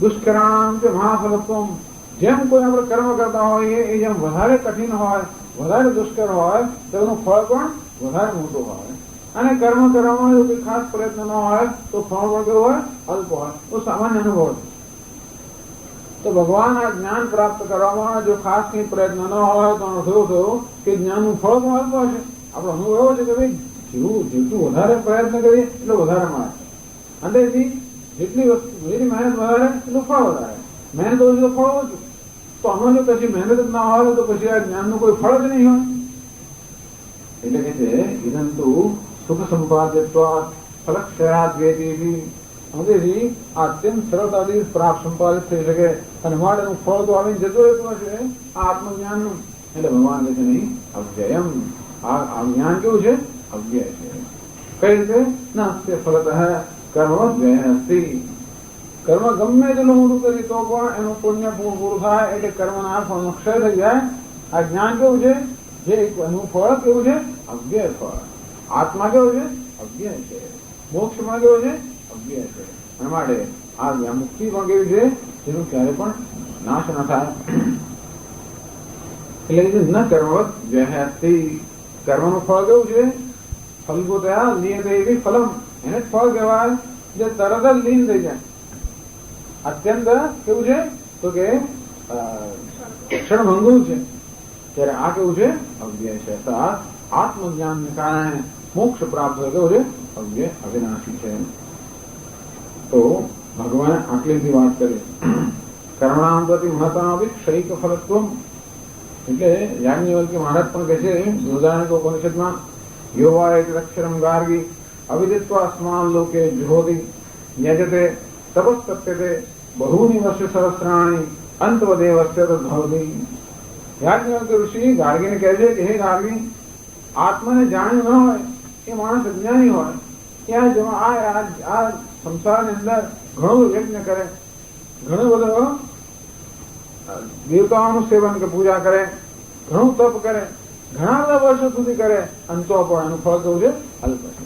દુષ્કરામ કે મહાફલત્વમ જેમ કોઈ આપણે કર્મ કરતા હોઈએ એ જેમ વધારે કઠિન હોય વધારે દુષ્કર હોય તો એનું ફળ પણ વધારે મોટું હોય। અને કર્મ કરવામાં જો કોઈ ખાસ પ્રયત્ન ન હોય તો ફળ પણ કેવું હોય? અલ્પ હોય। તો સામાન્ય અનુભવ છે। તો ભગવાન આ જ્ઞાન પ્રાપ્ત કરવામાં જો ખાસ કઈ પ્રયત્ન ન હોય તો થયું થયું કે જ્ઞાનનું ફળ પણ અલ્પ હશે। આપણો અનુભવ એવો છે કે ભાઈ જેટલું વધારે પ્રયત્ન કરીએ એટલું વધારે મળે। અંદરથી જેટલી મહેનત વધારે એટલું ફળ વધારે, મહેનત ઓછી તો ફળ ઓછું। તો આમાં જો પછી મહેનત જ ના હોય તો પછી આ જ્ઞાનનું કોઈ ફળ જ નહીં હોય। એટલે કે છે ઇદંતુ સુખ સંપાદ્યત્વાत् ફલક્ષયાદ વેદી હવેથી આ અત્યંત સરળતાથી પ્રાપ્ત સંપાદિત થઈ શકે અને માટેનું ફળ તો આવીને જતો રહેતું હશે આ આત્મજ્ઞાનનું। એટલે ભગવાન કહે છે નહીં અવ્યયમ આ જ્ઞાન કેવું છે? અવ્યય છે। કઈ રીતે? ના ફલત કર્મ વ્યય અસ્તિ। કર્મ ગમે તેટલું મોટું કરી તો પણ એનું પુણ્ય પૂરું થાય એટલે કર્મના ફળનો ક્ષય થઈ જાય। આ જ્ઞાન કેવું છે? જે એનું ફળ કેવું છે? અવ્યય ફળ। આત્મા કેવું છે? અવ્યય છે। મોક્ષ પણ કેવું છે? અવ્યય છે। એના માટે આ મુક્તિ પણ કેવી છે? જેનું ક્યારે પણ નાશ ન થાય। એટલે ન કર્મવત વ્યય અસ્તિ। કર્મનું ફળ કેવું છે? ફલભૂતયા લીયતે ફલમ એને જ ફળ કહેવાય જે તરત જ લીન થઈ જાય। અત્યંત કેવું છે? તો કે ક્ષણભંગુર છે। ત્યારે આ કેવું છે? અવ્યય છે। આત્મજ્ઞાનને કારણે મોક્ષ પ્રાપ્ત થાય કેવું છે? અવ્યય અવિનાશી છે। તો ભગવાને આટલીથી વાત કરી। કર્મણામ પ્રતિ મહત્તાના ક્ષયિક ફલત્વમ એટલે યાજ્ઞવલ્ક્ય મહારાજ પણ કહે છે બૃહદારણ્યક ઉપનિષદમાં યોવા એક અક્ષરમ ગાર્ગી અવિદિત્વા અસ્માન લોકે જુહોતિ યજતે તપસ્તપ્યતે બહુની વર્ષ સહસ્રાણી અંતવદેવસ્ય તદ્ભવતિ। યાજ્ઞવલ્ક્ય ઋષિ ગાર્ગીને કહે છે કે હે ગાર્ગી આત્માને જાણ્યું ન હોય એ માણસ અજ્ઞાની હોય આ સંસારની અંદર ઘણું યજ્ઞ કરે, ઘણું બધું દેવતાઓનું સેવન કે પૂજા કરે, ઘણું તપ કરે, ઘણા બધા વર્ષો સુધી કરે અંતો પણ એનું ફળ કેવું છે? અલ્પ છે।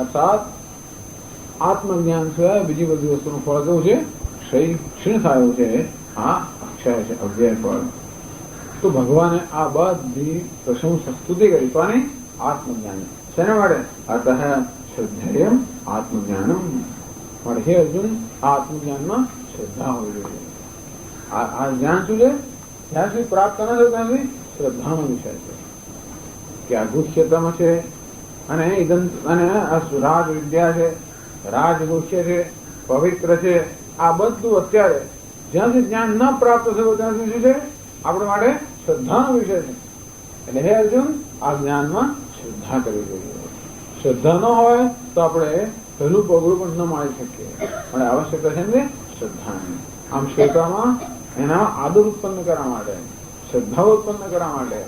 અર્થાત આત્મજ્ઞાન સિવાય બીજી બધી વસ્તુનું ફળ કેવું છે? ક્ષીણ થયું છે। આ અક્ષય છે, અવ્યય ફળ। તો ભગવાને આ બધી પ્રશંસા સ્તુતિ કરી કોની? આત્મજ્ઞાન। શેના માટે? અતઃ શ્રદ્ધેયમ આત્મજ્ઞાનમ। માટે હે અર્જુન આ આત્મજ્ઞાનમાં શ્રદ્ધા હોવી જોઈએ। આ જ્ઞાન શું છે? જ્યાં સુધી પ્રાપ્ત ન થાય ત્યાં સુધી શ્રદ્ધાનો વિષય છે કે આ ગુહ્યતમ છે અને રાજ વિદ્યા છે, રાજગુહ્ય છે, પવિત્ર છે। આ બધું અત્યારે જ્યાં સુધી જ્ઞાન ન પ્રાપ્ત થયું ત્યાં સુધી શું છે? આપણે માટે શ્રદ્ધાનો વિષય છે। એટલે હે અર્જુન આ જ્ઞાનમાં શ્રદ્ધા કરવી જોઈએ। શ્રદ્ધા ન હોય તો આપણે પહેલું પગલું પણ ન મારી શકીએ। પણ આવશ્યકતા છે ને શ્રદ્ધાની। આમ શ્રોતામાં એના આદર ઉત્પન્ન કરવા માટે, શ્રદ્ધા ઉત્પન્ન કરવા માટે,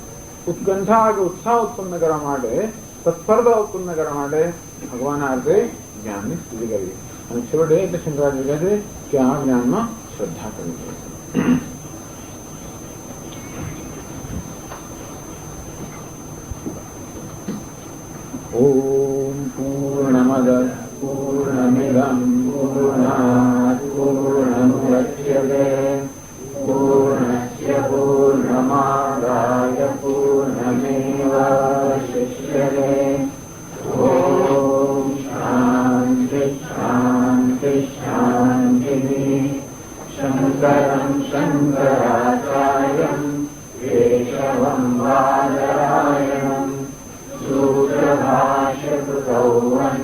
ઉત્કંઠા કે ઉત્સાહ ઉત્પન્ન કરવા માટે, તત્પરતા ઉત્પન્ન કરવા માટે ભગવાનના અર્થે જ્ઞાનની સ્તુતિ કરવી। અને છેવટે એટલે શંકરાચાર્ય કહે છે કે આ જ્ઞાનમાં શ્રદ્ધા કરવી જોઈએ। ઓમ પૂર્ણમદ પૂર્ણમિદં પૂર્ણાત પૂર્ણમુદચ્યતે પૂર્ણસ્ય પૂર્ણમાદાય પૂર્ણમેવાવશિષ્યતે।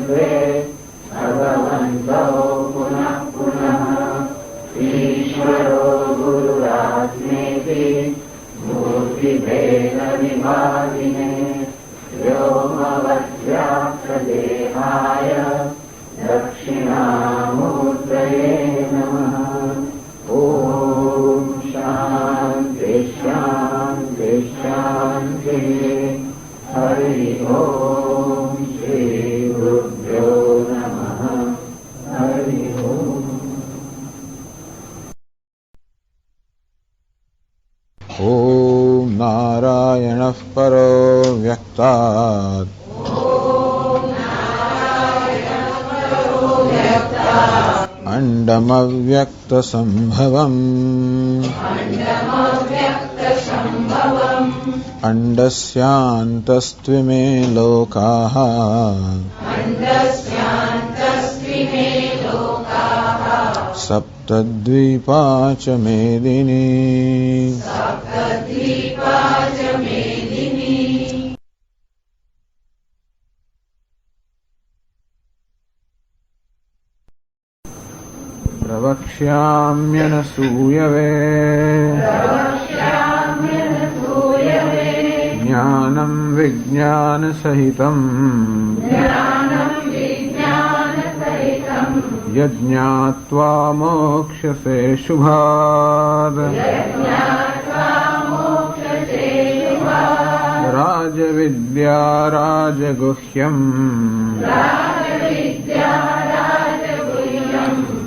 द्वे भगवन्तौ पुनः पुनः ईश्वरो गुरुरात्मेति मूर्तिभेदविभागिने व्योमवद्व्याप्तदेहाय दक्षिणामूर्तये नमः। ॐ शान्ति शान्ति शान्तिः। हरि ओम श्री गुरुभ्यो नमः। हरि ओम। ओम नारायणः परो व्यक्तात् अण्डमव्यक्तसम्भवम् अण्डस्यान्तस्त्विमे लोकाः सप्तद्वीपा च मेदिनी। प्रवक्ष्याम्यनसूयवे ज्ञानं विज्ञानसहितम् यज्ञात्वा मोक्ष्यसे शुभात्। राजविद्या राजगुह्यम्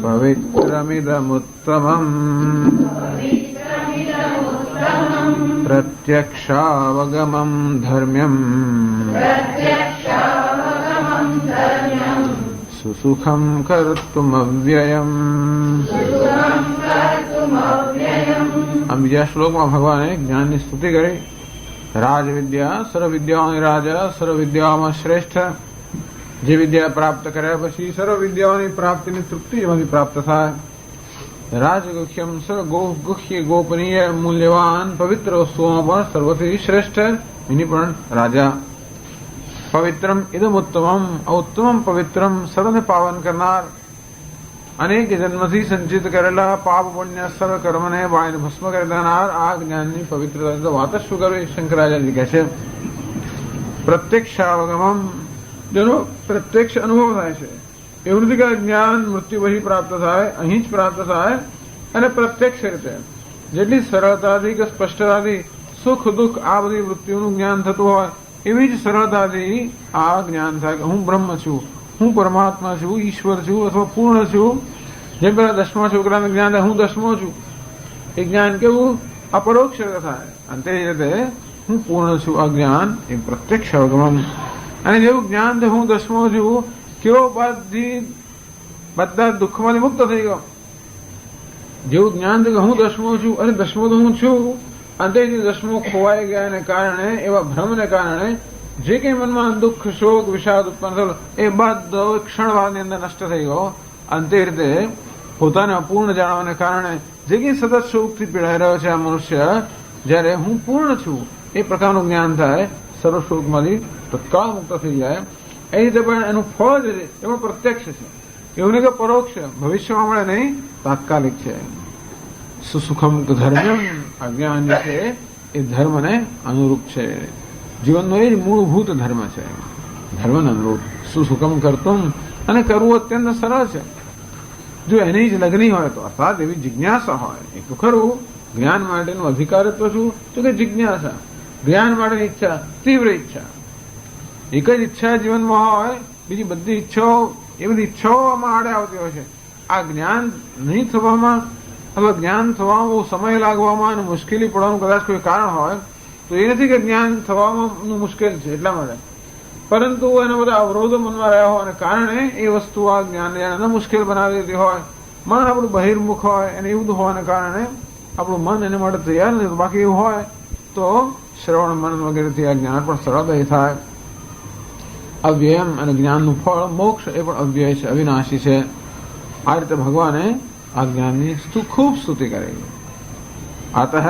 पवित्रमिदमुत्तमम् प्रत्यक्षावगमम् धर्म्यम् सुसुखं कर्तुमव्ययम्। हम બીજા શ્લોકમાં ભગવાને જ્ઞાનની સ્તુતિ કરી. રાજવિદ્યા સર્વ વિદ્યાઓની રાજા, સર્વ વિદ્યાઓમાં શ્રેષ્ઠ. જે વિદ્યા પ્રાપ્ત કર્યા પછી સર્વ વિદ્યાઓની પ્રાપ્તિની તૃપ્તિ જેમાંથી પ્રાપ્ત થાય. રાજગુહ્યમ સર્વ ગુહ્ય ગોપનીય મૂલ્યવાન પવિત્ર વસ્તુઓમાં પણ સર્વથી શ્રેષ્ઠ એની પણ રાજા. પવિત્રમ ઇદમ ઉત્તમમ, ઉત્તમમ પવિત્રમ સર્વને પાવન કરનાર. અનેક જન્મથી સંચિત કરેલા પાપ પુણ્ય સર્વ કર્મને બાળીને ભસ્મ કરી દેનાર આ જ્ઞાનની પવિત્રતા તો વાત જ શું કરવી. શંકરાચાર્ય કહે છે પ્રત્યક્ષાવગમમ, જેનો પ્રત્યક્ષ અનુભવ થાય છે. એવું નથી કે જ્ઞાન મૃત્યુ પછી પ્રાપ્ત થાય, અહીં જ પ્રાપ્ત થાય અને પ્રત્યક્ષ રીતે જેટલી સરળતાથી કે સ્પષ્ટતાથી સુખ દુઃખ આ બધી વૃત્તિઓનું જ્ઞાન થતું હોય એવી જ સરળતાથી આ જ્ઞાન થાય કે હું બ્રહ્મ છું, હું પરમાત્મા છું, ઈશ્વર છું અથવા પૂર્ણ છું. જેમ પેલા 10મા છોકરાને જ્ઞાન થાય હું 10મો છું, એ જ્ઞાન કેવું અપરોક્ષ થાય. અને તે રીતે હું પૂર્ણ છું આ જ્ઞાન એ પ્રત્યક્ષ અવગમન. અને જેવું જ્ઞાન છે હું 10મો છું, કેવો બધા દુઃખમાંથી મુક્ત થઈ ગયો. જેવું જ્ઞાન છે કે હું 10મો છું, અને 10મો તો હું છું, અંતેથી 10મો ખોવાઈ ગયાને કારણે, એવા ભ્રમને કારણે જે કંઈ મનમાં દુઃખ શોક વિષાદ ઉત્પન્ન થયો એ બધો ક્ષણવારની અંદર નષ્ટ થઈ ગયો. અને તે રીતે પોતાને અપૂર્ણ જાણવાને કારણે જે કંઈ સતત શોકથી પીડાઈ રહ્યો છે આ મનુષ્ય, જ્યારે હું પૂર્ણ છું એ પ્રકારનું જ્ઞાન થાય, સર્વ શોકમાંથી તત્કાળ મુક્ત થઈ જાય. એ રીતે પણ એનું ફળ જે છે એ પણ પ્રત્યક્ષ છે. એવું નહીં કે પરોક્ષ, ભવિષ્યમાં મળે નહીં, તાત્કાલિક છે. સુસુખમ ધર્મ્યમ, અજ્ઞાન જે છે એ ધર્મને અનુરૂપ છે. જીવનનો એ જ મૂળભૂત ધર્મ છે, ધર્મને અનુરૂપ. સુસુખમ કરતું, અને કરવું અત્યંત સરળ છે જો એની જ લગ્ની હોય તો, અર્થાત એવી જિજ્ઞાસા હોય. એ તો ખરું જ્ઞાન માટેનું અધિકારત્વ શું તો કે જિજ્ઞાસા, જ્ઞાન માટેની ઈચ્છા, તીવ્ર ઈચ્છા. એક જ ઈચ્છા જીવનમાં હોય, બીજી બધી ઈચ્છાઓ એ બધી ઈચ્છાઓ આમાં આડે આવતી હોય છે. આ જ્ઞાન નહીં થવામાં અથવા જ્ઞાન થવામાં બહુ સમય લાગવામાં અને મુશ્કેલી પડવાનું કદાચ કોઈ કારણ હોય તો એ નથી કે જ્ઞાન થવામાં મુશ્કેલ છે એટલા માટે, પરંતુ એના બધા અવરોધો મનમાં રહ્યા હોવાને કારણે એ વસ્તુ આ જ્ઞાનને મુશ્કેલ બનાવી દેતી હોય. મન આપણું બહિર્મુખ હોય અને એવું હોવાને કારણે આપણું મન એને માટે તૈયાર નથી. બાકી એવું હોય તો શ્રવણ મનન વગેરેથી આ જ્ઞાન પણ સરળતાથી થાય. અવ્યયમ અને જ્ઞાનનું ફળ મોક્ષ એ પણ અવ્યય છે, અવિનાશી છે. આ રીતે ભગવાને આ જ્ઞાનની ખૂબ સ્તુતિ કરી. આતઃ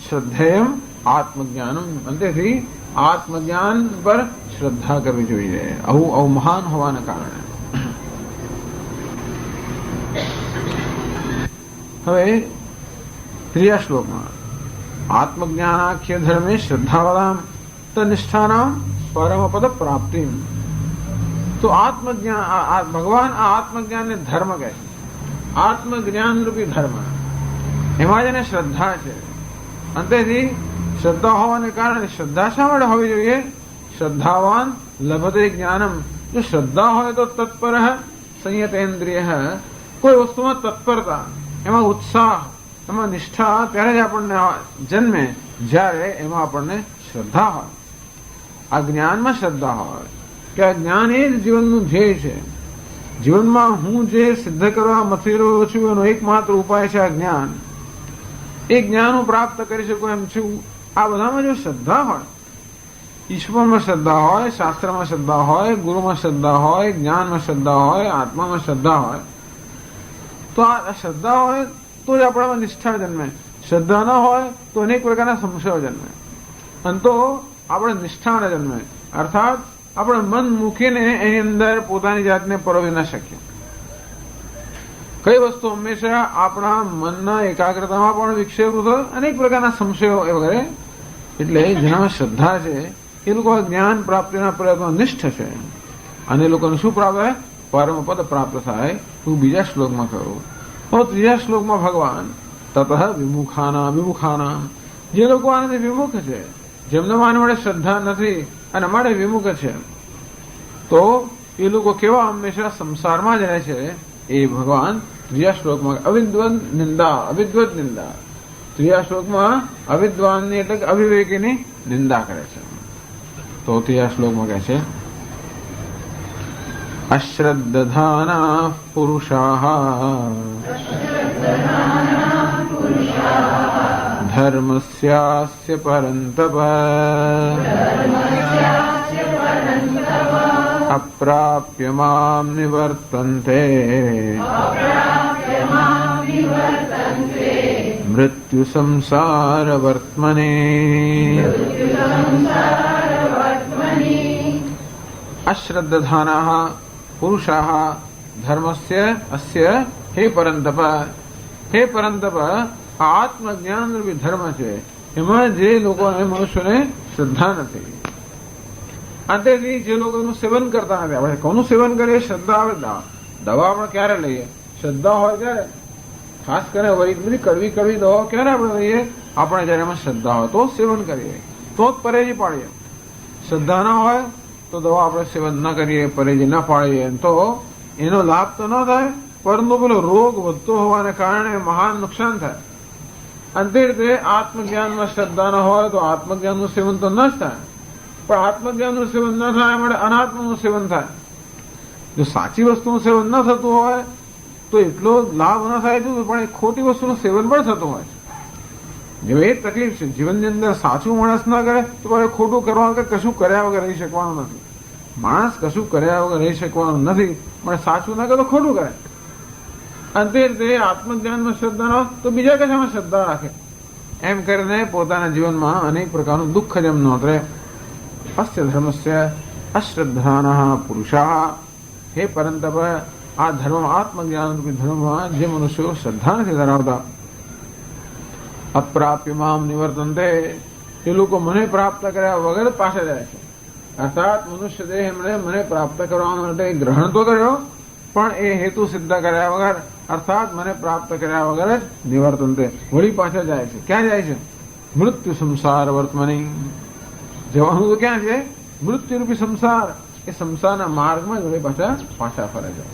શ્રદ્ધેયમ આત્મજ્ઞાનમ, અંતેથી આત્મજ્ઞાન પર શ્રદ્ધા કરવી જોઈએ, આવું મહાન હોવાને કારણે. હવે ત્રીજા શ્લોકમાં આત્મજ્ઞાનાખ્ય ધર્મે શ્રદ્ધાવાદામ તનિષ્ઠાનામ પરમપદ પ્રાપ્તિ. તો આત્મજ્ઞાન, ભગવાન આ આત્મજ્ઞાનને ધર્મ કહે છે, આત્મજ્ઞાન રૂપી ધર્મ, એમાં જેને શ્રદ્ધા છે. અંતેથી શ્રદ્ધા હોવાને કારણે, શ્રદ્ધા શા માટે હોવી જોઈએ? શ્રદ્ધાવાન લભતે જ્ઞાનમ. જો શ્રદ્ધા હોય તો તત્પર સંયતેન્દ્રિય, કોઈ વસ્તુમાં તત્પરતા, એમાં ઉત્સાહ, એમાં નિષ્ઠા ત્યારે જ આપણને જન્મે, જ્યારે એમાં આપણને શ્રદ્ધા હોય. આ જ્ઞાનમાં શ્રદ્ધા હોય કે આ જ્ઞાન એ જ જીવનનું ધ્યેય છે. જીવનમાં હું જે સિદ્ધ કરવા મથી રહ્યો છું એનો એકમાત્ર ઉપાય છે આ જ્ઞાન. એ જ્ઞાન હું પ્રાપ્ત કરી શકું એમ છું. આ બધામાં જો શ્રદ્ધા હોય, ઈશ્વરમાં શ્રદ્ધા હોય, શાસ્ત્રમાં શ્રદ્ધા હોય, ગુરુમાં શ્રદ્ધા હોય, જ્ઞાનમાં શ્રદ્ધા હોય, આત્મામાં શ્રદ્ધા હોય, તો આ શ્રદ્ધા હોય તો જ આપણામાં નિષ્ઠા જન્મે. શ્રદ્ધા ન હોય તો અનેક પ્રકારના સંશયો જન્મે, અને તો આપણે નિષ્ઠા ન જન્મે. અર્થાત આપણે મન મૂકીને એની અંદર પોતાની જાતને પરોવી ન શકીએ. કઈ વસ્તુ હંમેશા આપણા મનના એકાગ્રતામાં પણ વિક્ષેપ થાય, અનેક પ્રકારના સંશયો વગેરે. એટલે જેનામાં શ્રદ્ધા છે એ લોકો જ્ઞાન પ્રાપ્તિના પ્રયત્નો નિષ્ઠ છે, અને એ લોકોને શું પ્રાપ્ત થાય? પરમપદ પ્રાપ્ત થાય. હું બીજા શ્લોકમાં કહું તો ત્રીજા શ્લોકમાં ભગવાન તતઃ વિમુખાના, જે લોકો આનાથી વિમુખ છે, જેમને આના માટે શ્રદ્ધા નથી અને માટે વિમુખ છે, તો એ લોકો કેવા હંમેશા સંસારમાં જ રહે છે. એ ભગવાન ત્રીજા શ્લોકમાં અવિદ્વદ નિંદા, ત્રીજા શ્લોકમાં અવિદ્વાનની એટલે અવિવેકીની નિંદા કરે છે. તો ત્રીજા શ્લોકમાં કહે છે અશ્રદ્ધાના પુરુષાઃ ધર્મસ્યાસ્ય પરંતપ અપ્રાપ્ય મામ નિવર્તન્તે મૃત્યુ સંસાર વર્ત્મને. અશ્રદ્ધાનાઃ પુરુષાઃ ધર્મસ્ય અસ્ય હે પરંતપ. હે પરંતપ, આત્મજ્ઞાન રૂપી ધર્મ છે, એમાં જે લોકોને મનુષ્યને શ્રદ્ધા નથી. અંતેથી જે લોકોનું સેવન કરતા નથી. આપણે કોનું સેવન કરીએ? શ્રદ્ધા આવે. દવા આપણે ક્યારે લઈએ? શ્રદ્ધા હોય ત્યારે. ખાસ કરીને બધી કડવી દવાઓ ક્યારે આપણે લઈએ? આપણે જયારે એમાં શ્રદ્ધા હોય તો સેવન કરીએ, તો જ પરેજી પાડીએ. શ્રદ્ધા ના હોય તો દવા આપણે સેવન ન કરીએ, પરેજી ન પાડીએ, તો એનો લાભ તો ન થાય, પરંતુ પેલો રોગ વધતો હોવાને કારણે મહાન નુકસાન થાય. અંતે રીતે આત્મજ્ઞાનમાં શ્રદ્ધા ન હોય તો આત્મજ્ઞાનનું સેવન તો ન જ થાય. પણ આત્મજ્ઞાનનું સેવન ન થાય માટે અનાત્મનું સેવન થાય. જો સાચી વસ્તુનું સેવન ન થતું હોય તો એટલો લાભ ન થાય, પણ એ ખોટી વસ્તુનું સેવન પણ થતું હોય છે. એ તકલીફ છે જીવનની અંદર. સાચું માણસ ના કરે તો પછી ખોટું કરવા વગર કશું કર્યા વગર રહી શકવાનું નથી. માણસ કશું કર્યા વગર રહી શકવાનું નથી, પણ સાચું ના કરે તો ખોટું કરે. અંતે રીતે આત્મજ્ઞાનમાં શ્રદ્ધા ન હોય તો બીજા કશામાં શ્રદ્ધા રાખે. એમ કરીને પોતાના જીવનમાં અનેક પ્રકારનું દુઃખ જેમ નોંધે. અસ્ય ધર્મસ્ય અશ્રદ્ધાના પુરુષાઃ. હે પરંતપ, આ ધર્મ, આત્મજ્ઞાન રૂપી ધર્મમાં જે મનુષ્યો શ્રદ્ધા નથી ધરાવતા, અપ્રાપ્ય મામ નિવર્તન્તે, એ લોકો મને પ્રાપ્ત કર્યા વગર પાછા જાય છે. અર્થાત મનુષ્ય દેહ એમણે મને પ્રાપ્ત કરવા માટે ગ્રહણ તો કર્યો, પણ એ હેતુ સિદ્ધ કર્યા વગર, અર્થાત મને પ્રાપ્ત કર્યા વગર જ નિવર્તન્તે, વળી પાછા જાય છે. ક્યાં જાય છે? મૃત્યુ સંસાર વર્તમાની. જવાનું તો ક્યાં છે? મૃત્યુરૂપી સંસાર. એ સંસારના માર્ગમાં જ પાછા ફરે છે.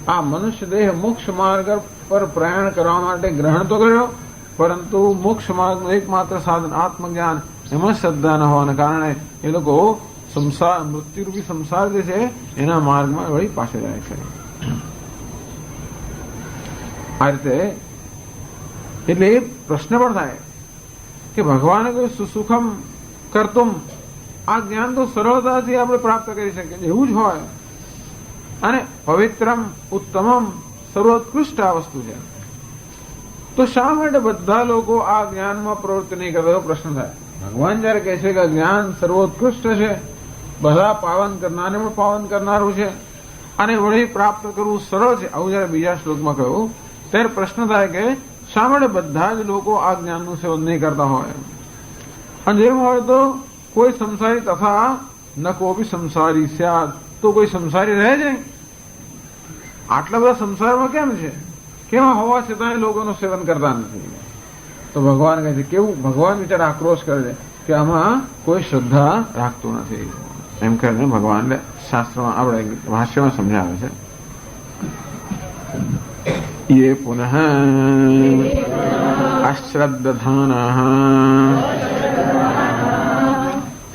આ મનુષ્ય દેહ મોક્ષ માર્ગ પર પ્રયાણ કરવા માટે ગ્રહણ તો કર્યો, પરંતુ મોક્ષ માર્ગનું એકમાત્ર સાધન આત્મજ્ઞાન, એમાં શ્રદ્ધા ન હોવાને કારણે એ લોકો સંસાર, મૃત્યુરૂપી સંસાર જે છે એના માર્ગમાં વળી પાછળ જાય છે. આ રીતે એટલે એ પ્રશ્ન પણ થાય કે ભગવાને કોઈ સુસુખમ કરતુમ, આ જ્ઞાન તો સરળતાથી આપણે પ્રાપ્ત કરી શકીએ, એવું જ હોય, અને પવિત્રમ ઉત્તમમ સર્વોત્કૃષ્ટ આ વસ્તુ છે, તો શા માટે બધા લોકો આ જ્ઞાનમાં પ્રવૃત્તિ નહીં કરતા? પ્રશ્ન થાય. ભગવાન જયારે કહે છે કે જ્ઞાન સર્વોત્કૃષ્ટ છે, બધા પાવન કરનારને પણ પાવન કરનારું છે અને વળી પ્રાપ્ત કરવું સરળ છે, આવું જયારે બીજા શ્લોકમાં કહ્યું ત્યારે પ્રશ્ન થાય કે શા માટે બધા જ લોકો આ જ્ઞાનનું સેવન નહીં કરતા હોય? અને જેમ હોય તો કોઈ સંસારી તથા ન કોઈ સંસારી સ્યાદ, તો કોઈ સંસારી રહે છે? આટલા બધા સંસારમાં કેમ છે? કેવા હોવા છતાં લોકોનું સેવન કરતા નથી? તો ભગવાન કહે છે કેવું? ભગવાન વિચાર આક્રોશ કરે છે કે આમાં કોઈ શ્રદ્ધા રાખતું નથી એમ કરીને ભગવાનને શાસ્ત્રમાં આપણે ભાષ્યમાં સમજાવે છે. ये पुनः अश्रद्धानाः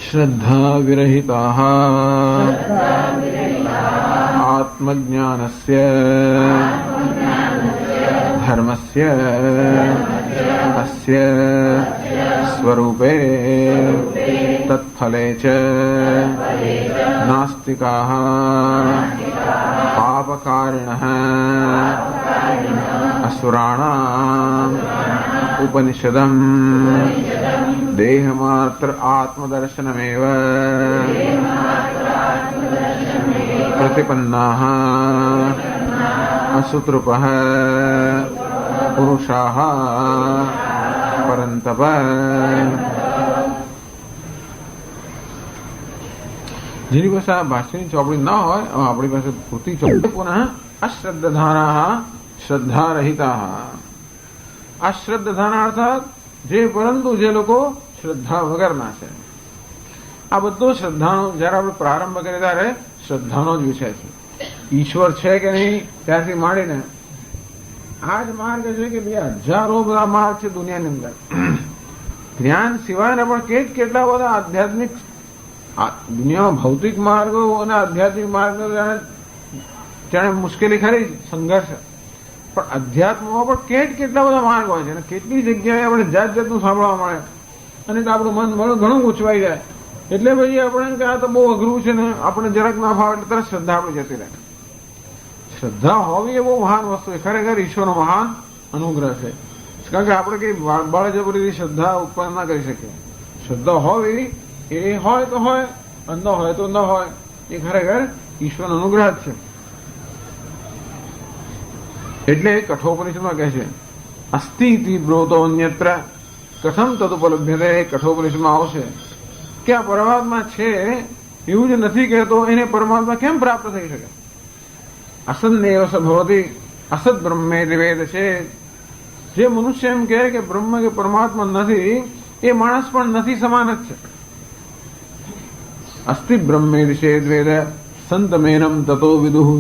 श्रद्धा विरहिताः आत्मज्ञानस्य धर्मस्य अस्य स्वरूपे तत्फले च नास्तिकाः पापकारिणः असुराणाम् उपनिषदम् देहमात्र आत्मदर्शनमेव प्रतिपन्नाः असुतृपः पुरुषाः परन्तप. જેની પાસે આ ભાષ્યની ચોપડી ના હોય, આપણી પાસે પૂરતી ચોપડી. પુનઃ અશ્રદ્ધાના શ્રદ્ધા રહિતા. અશ્રદ્ધાના અર્થાત જે પરંતુ જે લોકો શ્રદ્ધા વગરના છે. આ બધો શ્રદ્ધાનો જયારે આપણે પ્રારંભ કરીએ ત્યારે શ્રદ્ધાનો જ વિષય છે. ઈશ્વર છે કે નહીં ત્યારથી માંડીને આ જ માર્ગ છે કે બે હજારો બધા માર્ગ છે દુનિયાની અંદર. જ્ઞાન સિવાયના પણ કેટલા બધા આધ્યાત્મિક દુનિયામાં ભૌતિક માર્ગો અને આધ્યાત્મિક માર્ગો જાણે મુશ્કેલી ખરી સંઘર્ષ, પણ અધ્યાત્મમાં પણ કેટલા બધા માર્ગ હોય છે અને કેટલી જગ્યાએ આપણે જાત જાતનું સાંભળવા મળે અને આપણું મન ઘણું ગૂંચવાઈ જાય. એટલે પછી આપણે કે આ તો બહુ અઘરું છે ને આપણે જરાક ના ફાવે એટલે તરત શ્રદ્ધા આપણે જતી રહે. શ્રદ્ધા હોવી એ બહુ મહાન વસ્તુ છે, ખરેખર ઈશ્વરનો મહાન અનુગ્રહ છે. કારણ કે આપણે કઈ બળજબરીથી શ્રદ્ધા ઉત્પન્ન ના કરી શકીએ. શ્રદ્ધા હોવી એ હોય તો હોય, ન હોય તો ન હોય, એ ખરેખર ઈશ્વરનો અનુગ્રહ જ છે. એટલે કઠોપનિષદમાં કહે છે અસ્થિતિ બ્રોતો અન્યત્ર કથમ તદુપલભ્યતે. કઠોપનિષદમાં આવશે કે આ પરમાત્મા છે એવું જ નથી કહેતો, એને પરમાત્મા કેમ પ્રાપ્ત થઈ શકે? અસન્નેવ સ ભવતી અસદ બ્રહ્મે વેદ છે. જે મનુષ્ય એમ કહે કે બ્રહ્મ કે પરમાત્મા નથી, એ માણસ પણ નથી સમાન જ છે. અસ્તિ બ્રહ્મે વિષેદ વેદ સંતમેનમ તતો વિદુઃ.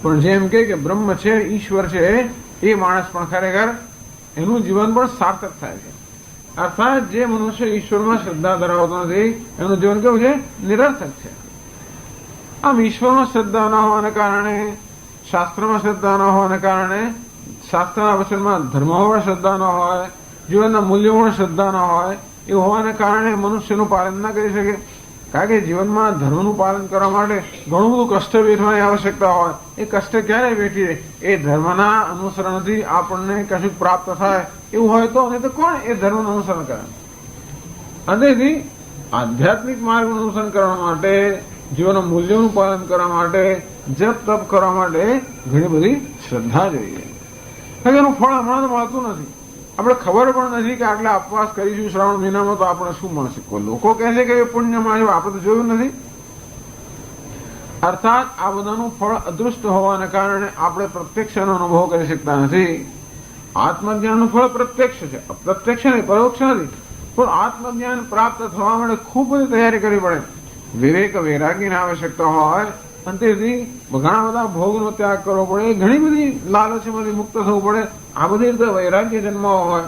પણ જેમ કે બ્રહ્મ છે, ઈશ્વર છે, એ માણસ પણ ખરેખર એનું જીવન પણ સાર્થક થાય છે. અર્થાત જે મનુષ્ય ઈશ્વરમાં શ્રદ્ધા ધરાવતો નથી એનું જીવન કેવું છે? નિરર્થક છે. આમ ઈશ્વરમાં શ્રદ્ધા ન હોવાને કારણે, શાસ્ત્રમાં શ્રદ્ધા ન હોવાને કારણે, શાસ્ત્રના વચનમાં ધર્મમાં શ્રદ્ધા ન હોય, જીવનના મૂલ્યોમાં શ્રદ્ધા ન હોય, એ હોવાને કારણે મનુષ્યનું પાલન ના કરી શકે. કારણ કે જીવનમાં ધર્મનું પાલન કરવા માટે ઘણું બધું કષ્ટ વેઠવાની આવશ્યકતા હોય. એ કષ્ટ ક્યારે વેઠીએ? એ ધર્મના અનુસરણથી આપણને કશું પ્રાપ્ત થાય એવું હોય તો, નહીં તો કોણ એ ધર્મનું અનુસરણ કરે? અંતેથી આધ્યાત્મિક માર્ગનું અનુસરણ કરવા માટે, જીવનના મૂલ્યોનું પાલન કરવા માટે, જપ તપ કરવા માટે ઘણી બધી શ્રદ્ધા જોઈએ. એનું ફળ હમણાં તો મળતું નથી. આપણે ખબર પણ નથી કે આટલા ઉપવાસ કરીશું શ્રાવણ મહિનામાં તો આપણે શું મળશે. લોકો કહે છે કે પુણ્ય મળશે, આપણે તો જોયું નથી. અર્થાત આ બધાનું ફળ અદૃષ્ટ હોવાને કારણે આપણે પ્રત્યક્ષનો અનુભવ કરી શકતા નથી. આત્મજ્ઞાનનું ફળ પ્રત્યક્ષ છે, પ્રત્યક્ષ નહીં, પરોક્ષ નથી. પણ આત્મજ્ઞાન પ્રાપ્ત થવા માટે ખૂબ બધી તૈયારી કરવી પડે. વિવેક વૈરાગ્યની આવશ્યકતા હોય અને તેથી ઘણા બધા ભોગનો ત્યાગ કરવો પડે, ઘણી બધી લાલચમાંથી મુક્ત થવું પડે. આ બધી રીતે વૈરાગ્ય જન્મવા હોય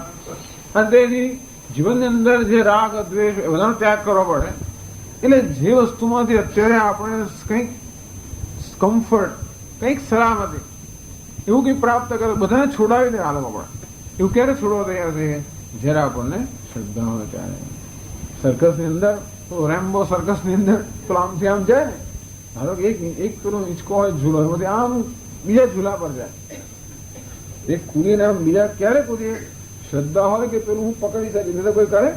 અને તેથી જીવનની અંદર જે રાગ દ્વેષ એ બધાનો ત્યાગ કરવો પડે. એટલે જે વસ્તુમાંથી અત્યારે આપણે કંઈક કમ્ફર્ટ, કંઈક સલામતી એવું કંઈક પ્રાપ્ત કરે, બધાને છોડાવી દે હાલમાં પડે. એવું ક્યારે છોડવા તૈયાર થઈએ? જયારે આપણને શ્રદ્ધા હોય ત્યારે. સર્કસની અંદર રેમ્બો સર્કસની અંદર તો આમથી આમ જાય ને, ધારો કે એક પેલો હિંચકો હોય ઝૂલો, એમાંથી આમ બીજા ઝૂલા પર જાય. એક કૂદીને આમ બીજા ક્યારે કૂદીએ? શ્રદ્ધા હોય કે પેલું હું પકડી શકીશ, તો કોઈ કરે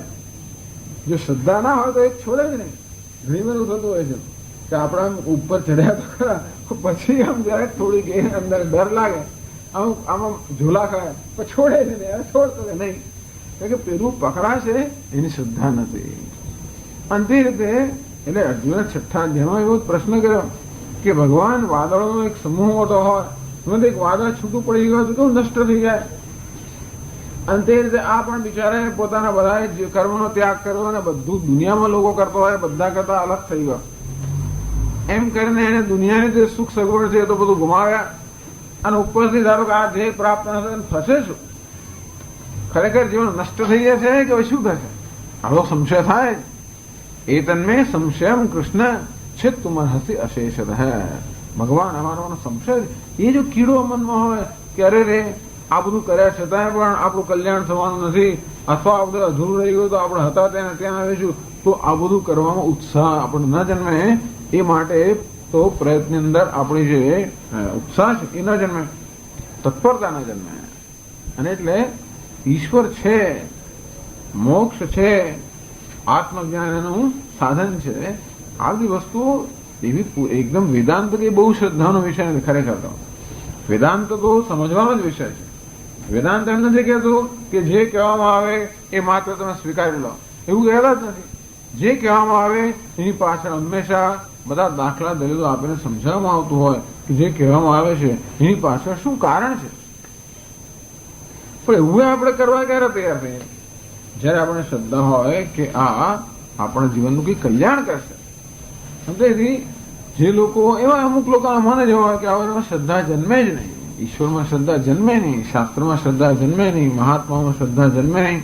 જો શ્રદ્ધા ના હોય તો એ છોડે જ નહીં. ઘણી વાર એવું થતું હોય છે કે આપણે આમ ઉપર ચડ્યા તો ખરા, પછી આમ જયારે થોડીક એ અંદર ડર લાગે, આમાં ઝૂલા ખાય પણ છોડે જ નહીં, છોડતો નહીં, કે પેલું પકડાશે એની શ્રદ્ધા નથી. અને તે રીતે એટલે અર્જુને 6થા અધ્યાયમાં એવો પ્રશ્ન કર્યો કે ભગવાન વાદળોનો એક સમૂહ મોટો હોય, એક વાદળ છૂટું પડી ગયું તો કેવું નષ્ટ થઈ જાય. અને તે રીતે આ પણ બિચારે પોતાના બધા કર્મનો ત્યાગ કર્યો અને બધું દુનિયામાં લોકો કરતો હોય બધા કરતા અલગ થઈ ગયો. એમ કરીને એને દુનિયાની જે સુખ સગવડ છે એ તો બધું ગુમાવ્યા અને ઉપરથી ધારો કે આ ધ્યેય પ્રાપ્ત થશે શું? ખરેખર જીવન નષ્ટ થઈ જશે કે શું થશે? આવો સંશય થાય. એ તન્મે સંશયમ કૃષ્ણ છે તુમર હસી અશેષ રહે. ભગવાન અમારો સંશય એ જો કીડો મનમાં હોય કે અરે રે આ બધું કર્યા છતાંય પણ આપણું કલ્યાણ થવાનું નથી, અથવા આ બધું અધૂરું રહી ગયું તો આપણે હતા ત્યાં આવીશું, તો આ બધું કરવામાં ઉત્સાહ આપણે ન જન્મે. એ માટે તો પ્રયત્નની અંદર આપણી જે ઉત્સાહ છે એ ન જન્મે, તત્પરતા ન જન્મે. અને એટલે ઈશ્વર છે, મોક્ષ છે, આત્મજ્ઞાન એનું સાધન છે. આ બધી વસ્તુઓ એવી એકદમ વેદાંત કે બહુ શ્રદ્ધાનો વિષય નથી. ખરેખર તો વેદાંત તો સમજવાનો જ વિષય છે. વેદાંત એમ નથી કહેતું કે જે કહેવામાં આવે એ માત્ર તમે સ્વીકારી લો, એવું કહેતા જ નથી. જે કહેવામાં આવે એની પાછળ હંમેશા બધા દાખલા દલીલો આપીને સમજાવવામાં આવતું હોય કે જે કહેવામાં આવે છે એની પાછળ શું કારણ છે. પણ એવું આપણે કરવા ક્યારે તૈયાર થઈએ? જયારે આપણે શ્રદ્ધા હોય કે આ આપણા જીવનનું કઈ કલ્યાણ કરશે. તેથી જે લોકો એવા અમુક લોકો મને જેવા હોય કે આમાં શ્રદ્ધા જન્મે જ નહીં, ઈશ્વરમાં શ્રદ્ધા જન્મે નહીં, શાસ્ત્રમાં શ્રદ્ધા જન્મે નહીં, મહાત્મામાં શ્રદ્ધા જન્મે નહીં.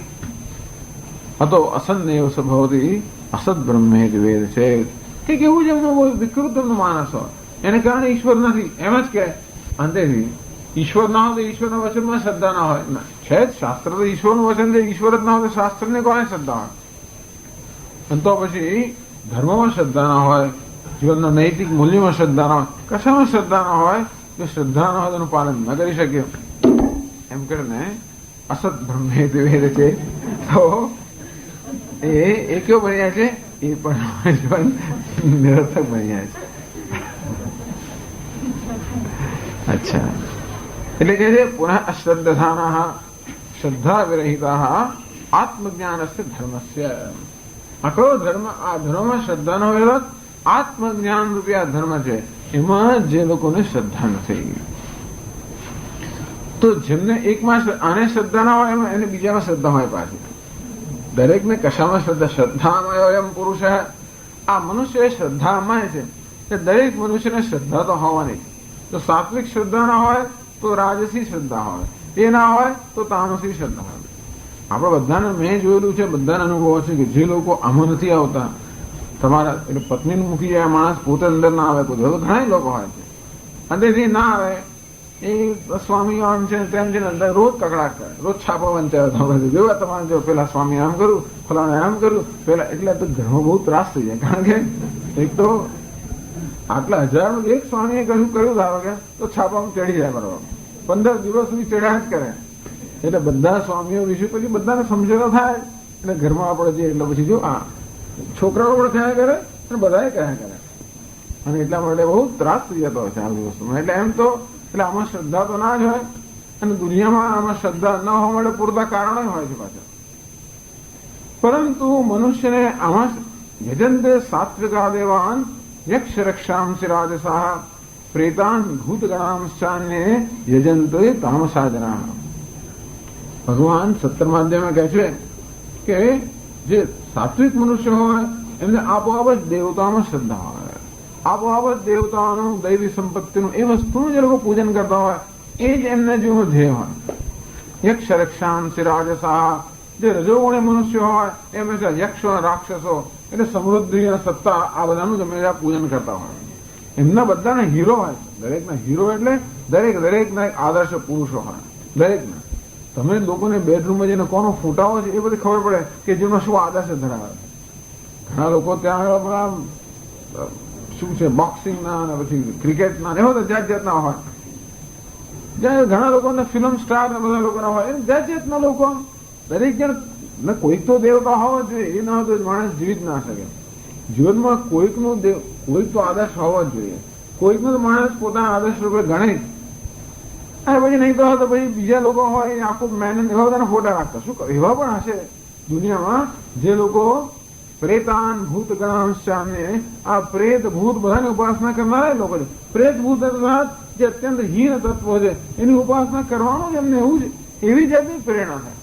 આ તો અસન્નેવ સ્વભાવથી અસદ બ્રહ્મે જ વેદ છે કે કેવું છે એમનો વિકૃત માણસ હોય એને કારણે ઈશ્વર નથી એમ જ કહે. અંતેથી ઈશ્વર ના હોય તો ઈશ્વરના વચનમાં શ્રદ્ધા ના હોય. છે જ શાસ્ત્ર તો ઈશ્વરનું વચન છે, ઈશ્વર જ ના હોય તો શાસ્ત્રને કોને શ્રદ્ધા હોય? અને તો પછી ધર્મમાં શ્રદ્ધા ના હોય, જીવનના નૈતિક મૂલ્યમાં શ્રદ્ધા ના હોય, કશામાં શ્રદ્ધા ના હોય, જો શ્રદ્ધા ના હોય તેનું પાલન ન કરી શકે. એમ કરીને અસત બ્રહ્મે વેદ છે. તો એ કેવો બન્યા છે? એ પણ જીવન નિરર્થક બન્યા છે. અચ્છા, એટલે કે છે પુનઃ અશ્રદ્ધાના શ્રદ્ધા વિરહિતા આત્મજ્ઞાનસ્ય ધર્મસ્ય. આ કયો ધર્મ? આ ધર્મમાં શ્રદ્ધા નો વિરોધ આત્મજ્ઞાન રૂપી આ ધર્મ છે. એમાં જે લોકોને શ્રદ્ધા નથી, તો જેમને એકમાં આને શ્રદ્ધા ના હોય એમાં એને બીજામાં શ્રદ્ધા હોય પાછી. દરેકને કશામાં શ્રદ્ધા? શ્રદ્ધામાં એમ પુરુષ આ મનુષ્ય શ્રદ્ધામાં છે કે દરેક મનુષ્યને શ્રદ્ધા તો હોવાની. તો સાત્વિક શ્રદ્ધા ના હોય તો રાજસી શ્રદ્ધા હોય, એ ના હોય તો તામસી શ્રદ્ધા હોય. આપણે બધાને મેં જોયેલું છે, બધાને અનુભવ છે કે જે લોકો આમાં નથી આવતા, તમારા એટલે પત્નીને મૂકી જાય માણસ પોતે અંદર ના આવે, કોઈ ઘણા લોકો હોય છે અંદરથી ના આવે. એ સ્વામી આમ છે તેમ છે અંદર રોજ કકડાટ કરે, રોજ છાપા વંચાવે. જોવા તમારે જો પેલા સ્વામી આમ કરું, ફલાણે આમ કરું, પેલા એટલે તો ઘરમાં બહુ ત્રાસ થઈ જાય. કારણ કે એક તો આટલા હજારનું એક સ્વામીએ કશું કર્યું ધારો કે તો છાપામાં ચડી જાય બરાબર, 15 દિવસ સુધી ચડ્યા જ કરે. એટલે બધા સ્વામીઓ વિશે પછી બધાને સમજણો થાય એટલે ઘરમાં આપણે જઈએ એટલે પછી જો આ છોકરાઓ પણ કયા કરે અને બધાએ કયા કરે. અને એટલા માટે બહુ ત્રાસ થઈ જતો હોય છે આ વસ્તુમાં. એટલે એમ તો એટલે આમાં શ્રદ્ધા તો ના જ હોય, અને દુનિયામાં આમાં શ્રદ્ધા ન હોવા માટે પૂરતા કારણો હોય છે પાછા. પરંતુ મનુષ્યને આમાં યજંતે સાત્વિકા દેવાન યક્ષ રક્ષાંસી રાજસાહ પ્રેતાન ભૂતગણાંશ્ચાન્યે યજંતે તામસા જનાઃ. ભગવાન 17મા અધ્યાયમાં કહે છે કે જે સાત્વિક મનુષ્ય હોય એમને આપોઆપ જ દેવતાઓમાં શ્રદ્ધા હોય, આપોઆપ જ દેવતાઓનું દૈવી સંપત્તિનું એ વસ્તુનું જે લોકો પૂજન કરતા હોય એ જ એમને જેવું ધ્યેય હોય. યક્ષ રક્ષાંસી રાજસાહ, જે રજોગુણી મનુષ્ય હોય એ હંમેશા યક્ષો અને રાક્ષસો એટલે સમૃદ્ધિ અને સત્તા આ બધાનું જ હંમેશા પૂજન કરતા હોય. એમના બધાના હીરો હોય, દરેકના હીરો એટલે દરેકના એક આદર્શ પુરુષો હોય દરેકના. તમે લોકોને બેડરૂમમાં જઈને કોનો ફૂટાવો છે એ બધી ખબર પડે કે જેનો શું આદર્શ ધરાવે. ઘણા લોકો ત્યાં શું છે બોક્સિંગના અને પછી ક્રિકેટના એવા તો જાત જાતના હોય. જ્યાં ઘણા લોકોને ફિલ્મ સ્ટાર બધા લોકોના હોય, જાત જાતના લોકો દરેક જણ ને કોઈક તો દેવતા હોવો જોઈએ, એ ના હોય તો માણસ જીવી જ ના શકે. જીવનમાં કોઈકનું કોઈક તો આદર્શ હોવો જ જોઈએ. કોઈકનું તો માણસ પોતાના આદર્શ રૂપે ગણે જ. અને પછી નહીં તો પછી બીજા લોકો હોય એ આખું મહેનત એવા બધાના ફોટા રાખતા. શું એવા પણ હશે દુનિયામાં જે લોકો પ્રેતાન ભૂત ગણાંશાને આ પ્રેત ભૂત બધાની ઉપાસના કરનારા લોકો છે. પ્રેત ભૂત જે અત્યંત હીન તત્વો છે એની ઉપાસના કરવાનું જ એમને એવું જ એવી જાતની પ્રેરણા થાય.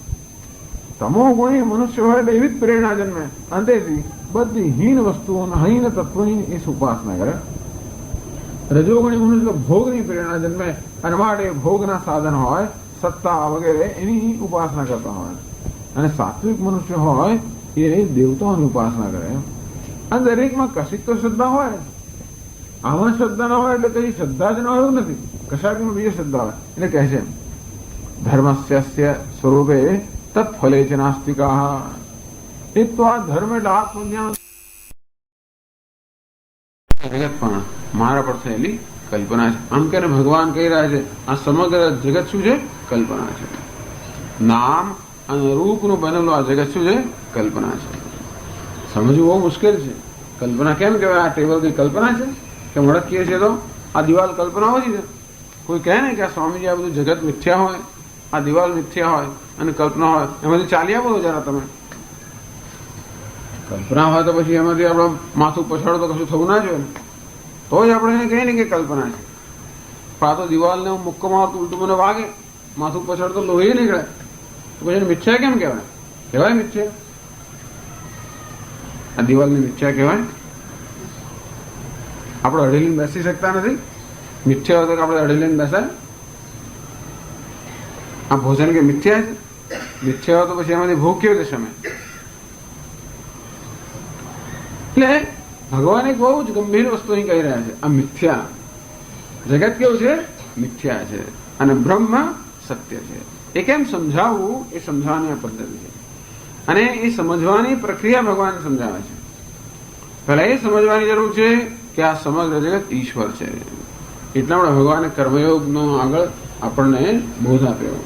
તમો ગુણી મનુષ્ય હોય એટલે એવી જ પ્રેરણા જન્મે. અંતેથી બધી હીન વસ્તુઓના હીન તત્વોની એ ઉપાસના કરે. રજોગુણી મનુષ્ય ભોગની પ્રેરણા જન્મે અને માટે ભોગના સાધન હોય સત્તા વગેરે એની ઉપાસના કરતા હોય. અને સાત્વિક મનુષ્ય હોય એ દેવતાઓની ઉપાસના કરે. અને દરેકમાં કશીક તો શ્રદ્ધા હોય. આમાં શ્રદ્ધા ના હોય એટલે કઈ શ્રદ્ધા જ ન હોય એવું નથી. કશાકમાં બીજી શ્રદ્ધા હોય એટલે કહે છે ધર્મસ્ય સ્વરૂપે તત્ફલે છે નાસ્તિકા. એક તો આ ધર્મ એટલે આત્મજ્ઞાન જગત પણ મારા પર થયેલી કલ્પના છે. આમ કે ભગવાન કહી રહ્યા છે આ સમગ્ર જગત શું છે? કલ્પના છે. નામ અને રૂપનું બનેલું આ જગત શું છે? કલ્પના છે. સમજવું બહુ મુશ્કેલ છે. કલ્પના કેમ કહેવાય? આ ટેબલ કઈ કલ્પના છે કે મડકીએ છીએ તો આ દિવાલ કલ્પના હોય છે? કોઈ કહે ને કે આ સ્વામીજી આ બધું જગત મિથ્યા હોય, આ દિવાલ મિથ્યા હોય અને કલ્પના હોય, એમાંથી ચાલી આપો જરા તમે. કલ્પના હોય તો પછી એમાંથી આપણે માથું પછાડો તો કશું થવું ના જોઈએ. તો જ આપણે એને કહીએ ને કે કલ્પના છે. પણ આ તો દિવાલને હું મુક્કો મારતું ઉલટું મને વાગે, માથું પછાડો તો લોહી નીકળે, તો પછી એને મિથ્યા કેમ કહેવાય? કહેવાય મિથ્યા? આ દિવાલની મિથ્યા કહેવાય? આપણે અઢી બેસી શકતા નથી? મિથ્યા હોય તો આપણે અઢી બેસાય? આ ભોજન કે મિથ્યા છે? મિથ્યા હોય તો પછી એમાંથી ભૂખ કેવી રીતે શમે? એટલે ભગવાન એક બહુ જ ગંભીર વસ્તુ અહીં કહી રહ્યા છે. આ મિથ્યા જગત કેવું છે? મિથ્યા છે અને બ્રહ્મ સત્ય છે. એ કેમ સમજાવવું એ સમજાવવાની આ પદ્ધતિ છે. અને એ સમજવાની પ્રક્રિયા ભગવાન સમજાવે છે. પહેલા એ સમજવાની જરૂર છે કે આ સમગ્ર જગત ઈશ્વર છે. એટલા માટે ભગવાને કર્મયોગનો આગળ આપણને બોધ આપ્યો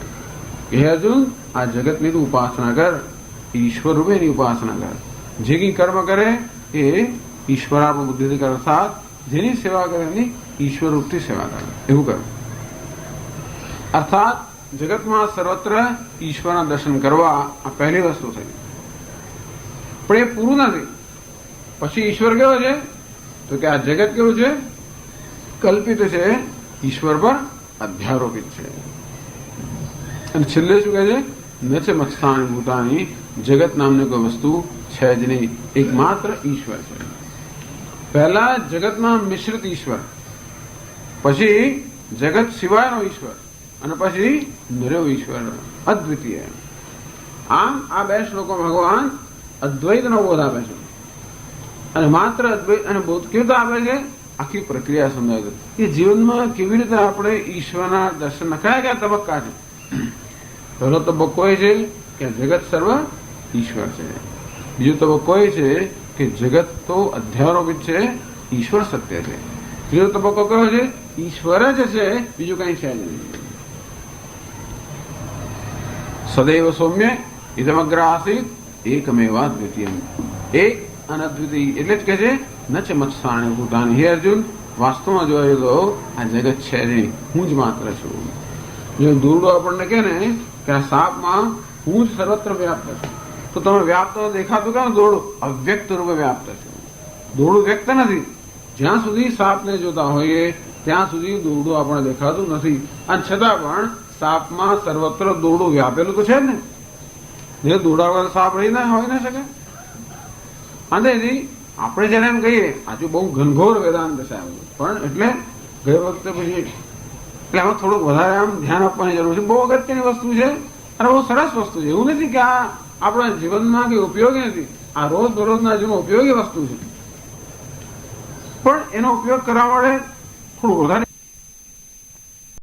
કે હે અર્જુન, આ જગતની તું ઉપાસના કર, ઈશ્વર રૂપે એની ઉપાસના કર. જે કઈ કર્મ કરે એ ઈશ્વર આપણું બુદ્ધિથી કરે, અર્થાત જેની સેવા કરે એની ઈશ્વર રૂપથી સેવા કરે એવું કરે. અર્થાત જગતમાં સર્વત્ર ઈશ્વરના દર્શન કરવા આ પહેલી વસ્તુ થઈ. પણ એ પૂરું નથી. પછી ઈશ્વર કેવો છે? તો કે આ જગત કેવું છે? કલ્પિત છે, ઈશ્વર પર અધ્યારોપિત છે. અને છેલ્લે શું કહે છે? ન છે મત્સ્થાની ભૂતાની, જગત નામની કોઈ વસ્તુ છે જ નહીં, એકમાત્ર ઈશ્વર છે. પહેલા જગતમાં મિશ્રિત ઈશ્વર, પછી જગત સિવાયનો ઈશ્વર અને પછી નિરવ ઈશ્વર, અદ્વિતીય. આમ આ બે શ્લોકો ભગવાન અદ્વૈતનો બોધ આપે છે. અને માત્ર અદ્વૈત અને બોધ કેવી રીતે આપે છે? આખી પ્રક્રિયા સમજાવે છે કે જીવનમાં કેવી રીતે આપણે ઈશ્વરના દર્શન કયા કયા તબક્કા છે. પહેલો તબક્કો એ છે કે જગત સર્વ ઈશ્વર છે. બીજો તબક્કો એ છે કે જગત તો અધ્યારોપિત છે, ઈશ્વર સત્ય છે. ત્રીજો તબક્કો કયો છે? ઈશ્વર જ છે, બીજું કઈ છે નહીં. સદૈવ સૌમ્ય ઇદમગ્ર આસીત એકમેવાદ્વિતીય. એક અને અદ્વિતીય એટલે જ કે છે ન છે મત્સ્થાની ભૂતાની. હે અર્જુન, વાસ્તવમાં જોઈએ તો આ જગત છે નહીં, હું જ માત્ર છું. જો દોરડો આપણને કહે ને કે આ સાપમાં હું જ સર્વત્ર વ્યાપ્ત છું, તો તમે વ્યાપ્ત દેખાતું કેમ? દોરડું અવ્યક્ત રૂપે વ્યાપ્ત છે. દોરડું વ્યક્ત નથી. જ્યાં સુધી સાપને જોતા હોઈએ ત્યાં સુધી દોરડું આપણને દેખાતું નથી. અને છતાં પણ સાપમાં સર્વત્ર દોરડું વ્યાપેલું તો છે જ ને. જે દોરડા વગર સાપ રહી ના હોય ના શકે. અને આપણે જયારે એમ કહીએ આજુ બહુ ઘનઘોર વેદાંત છે પણ એટલે ગઈ વખતે પછી એટલે આમાં થોડુંક વધારે આમ ધ્યાન આપવાની જરૂર છે. બહુ અગત્યની વસ્તુ છે અને બહુ સરસ વસ્તુ છે. એવું નથી કે આ આપણા જીવનમાં કઈ ઉપયોગી નથી. આ રોજ દરરોજના જીવનમાં ઉપયોગી વસ્તુ છે, પણ એનો ઉપયોગ કરવા માટે થોડું વધારે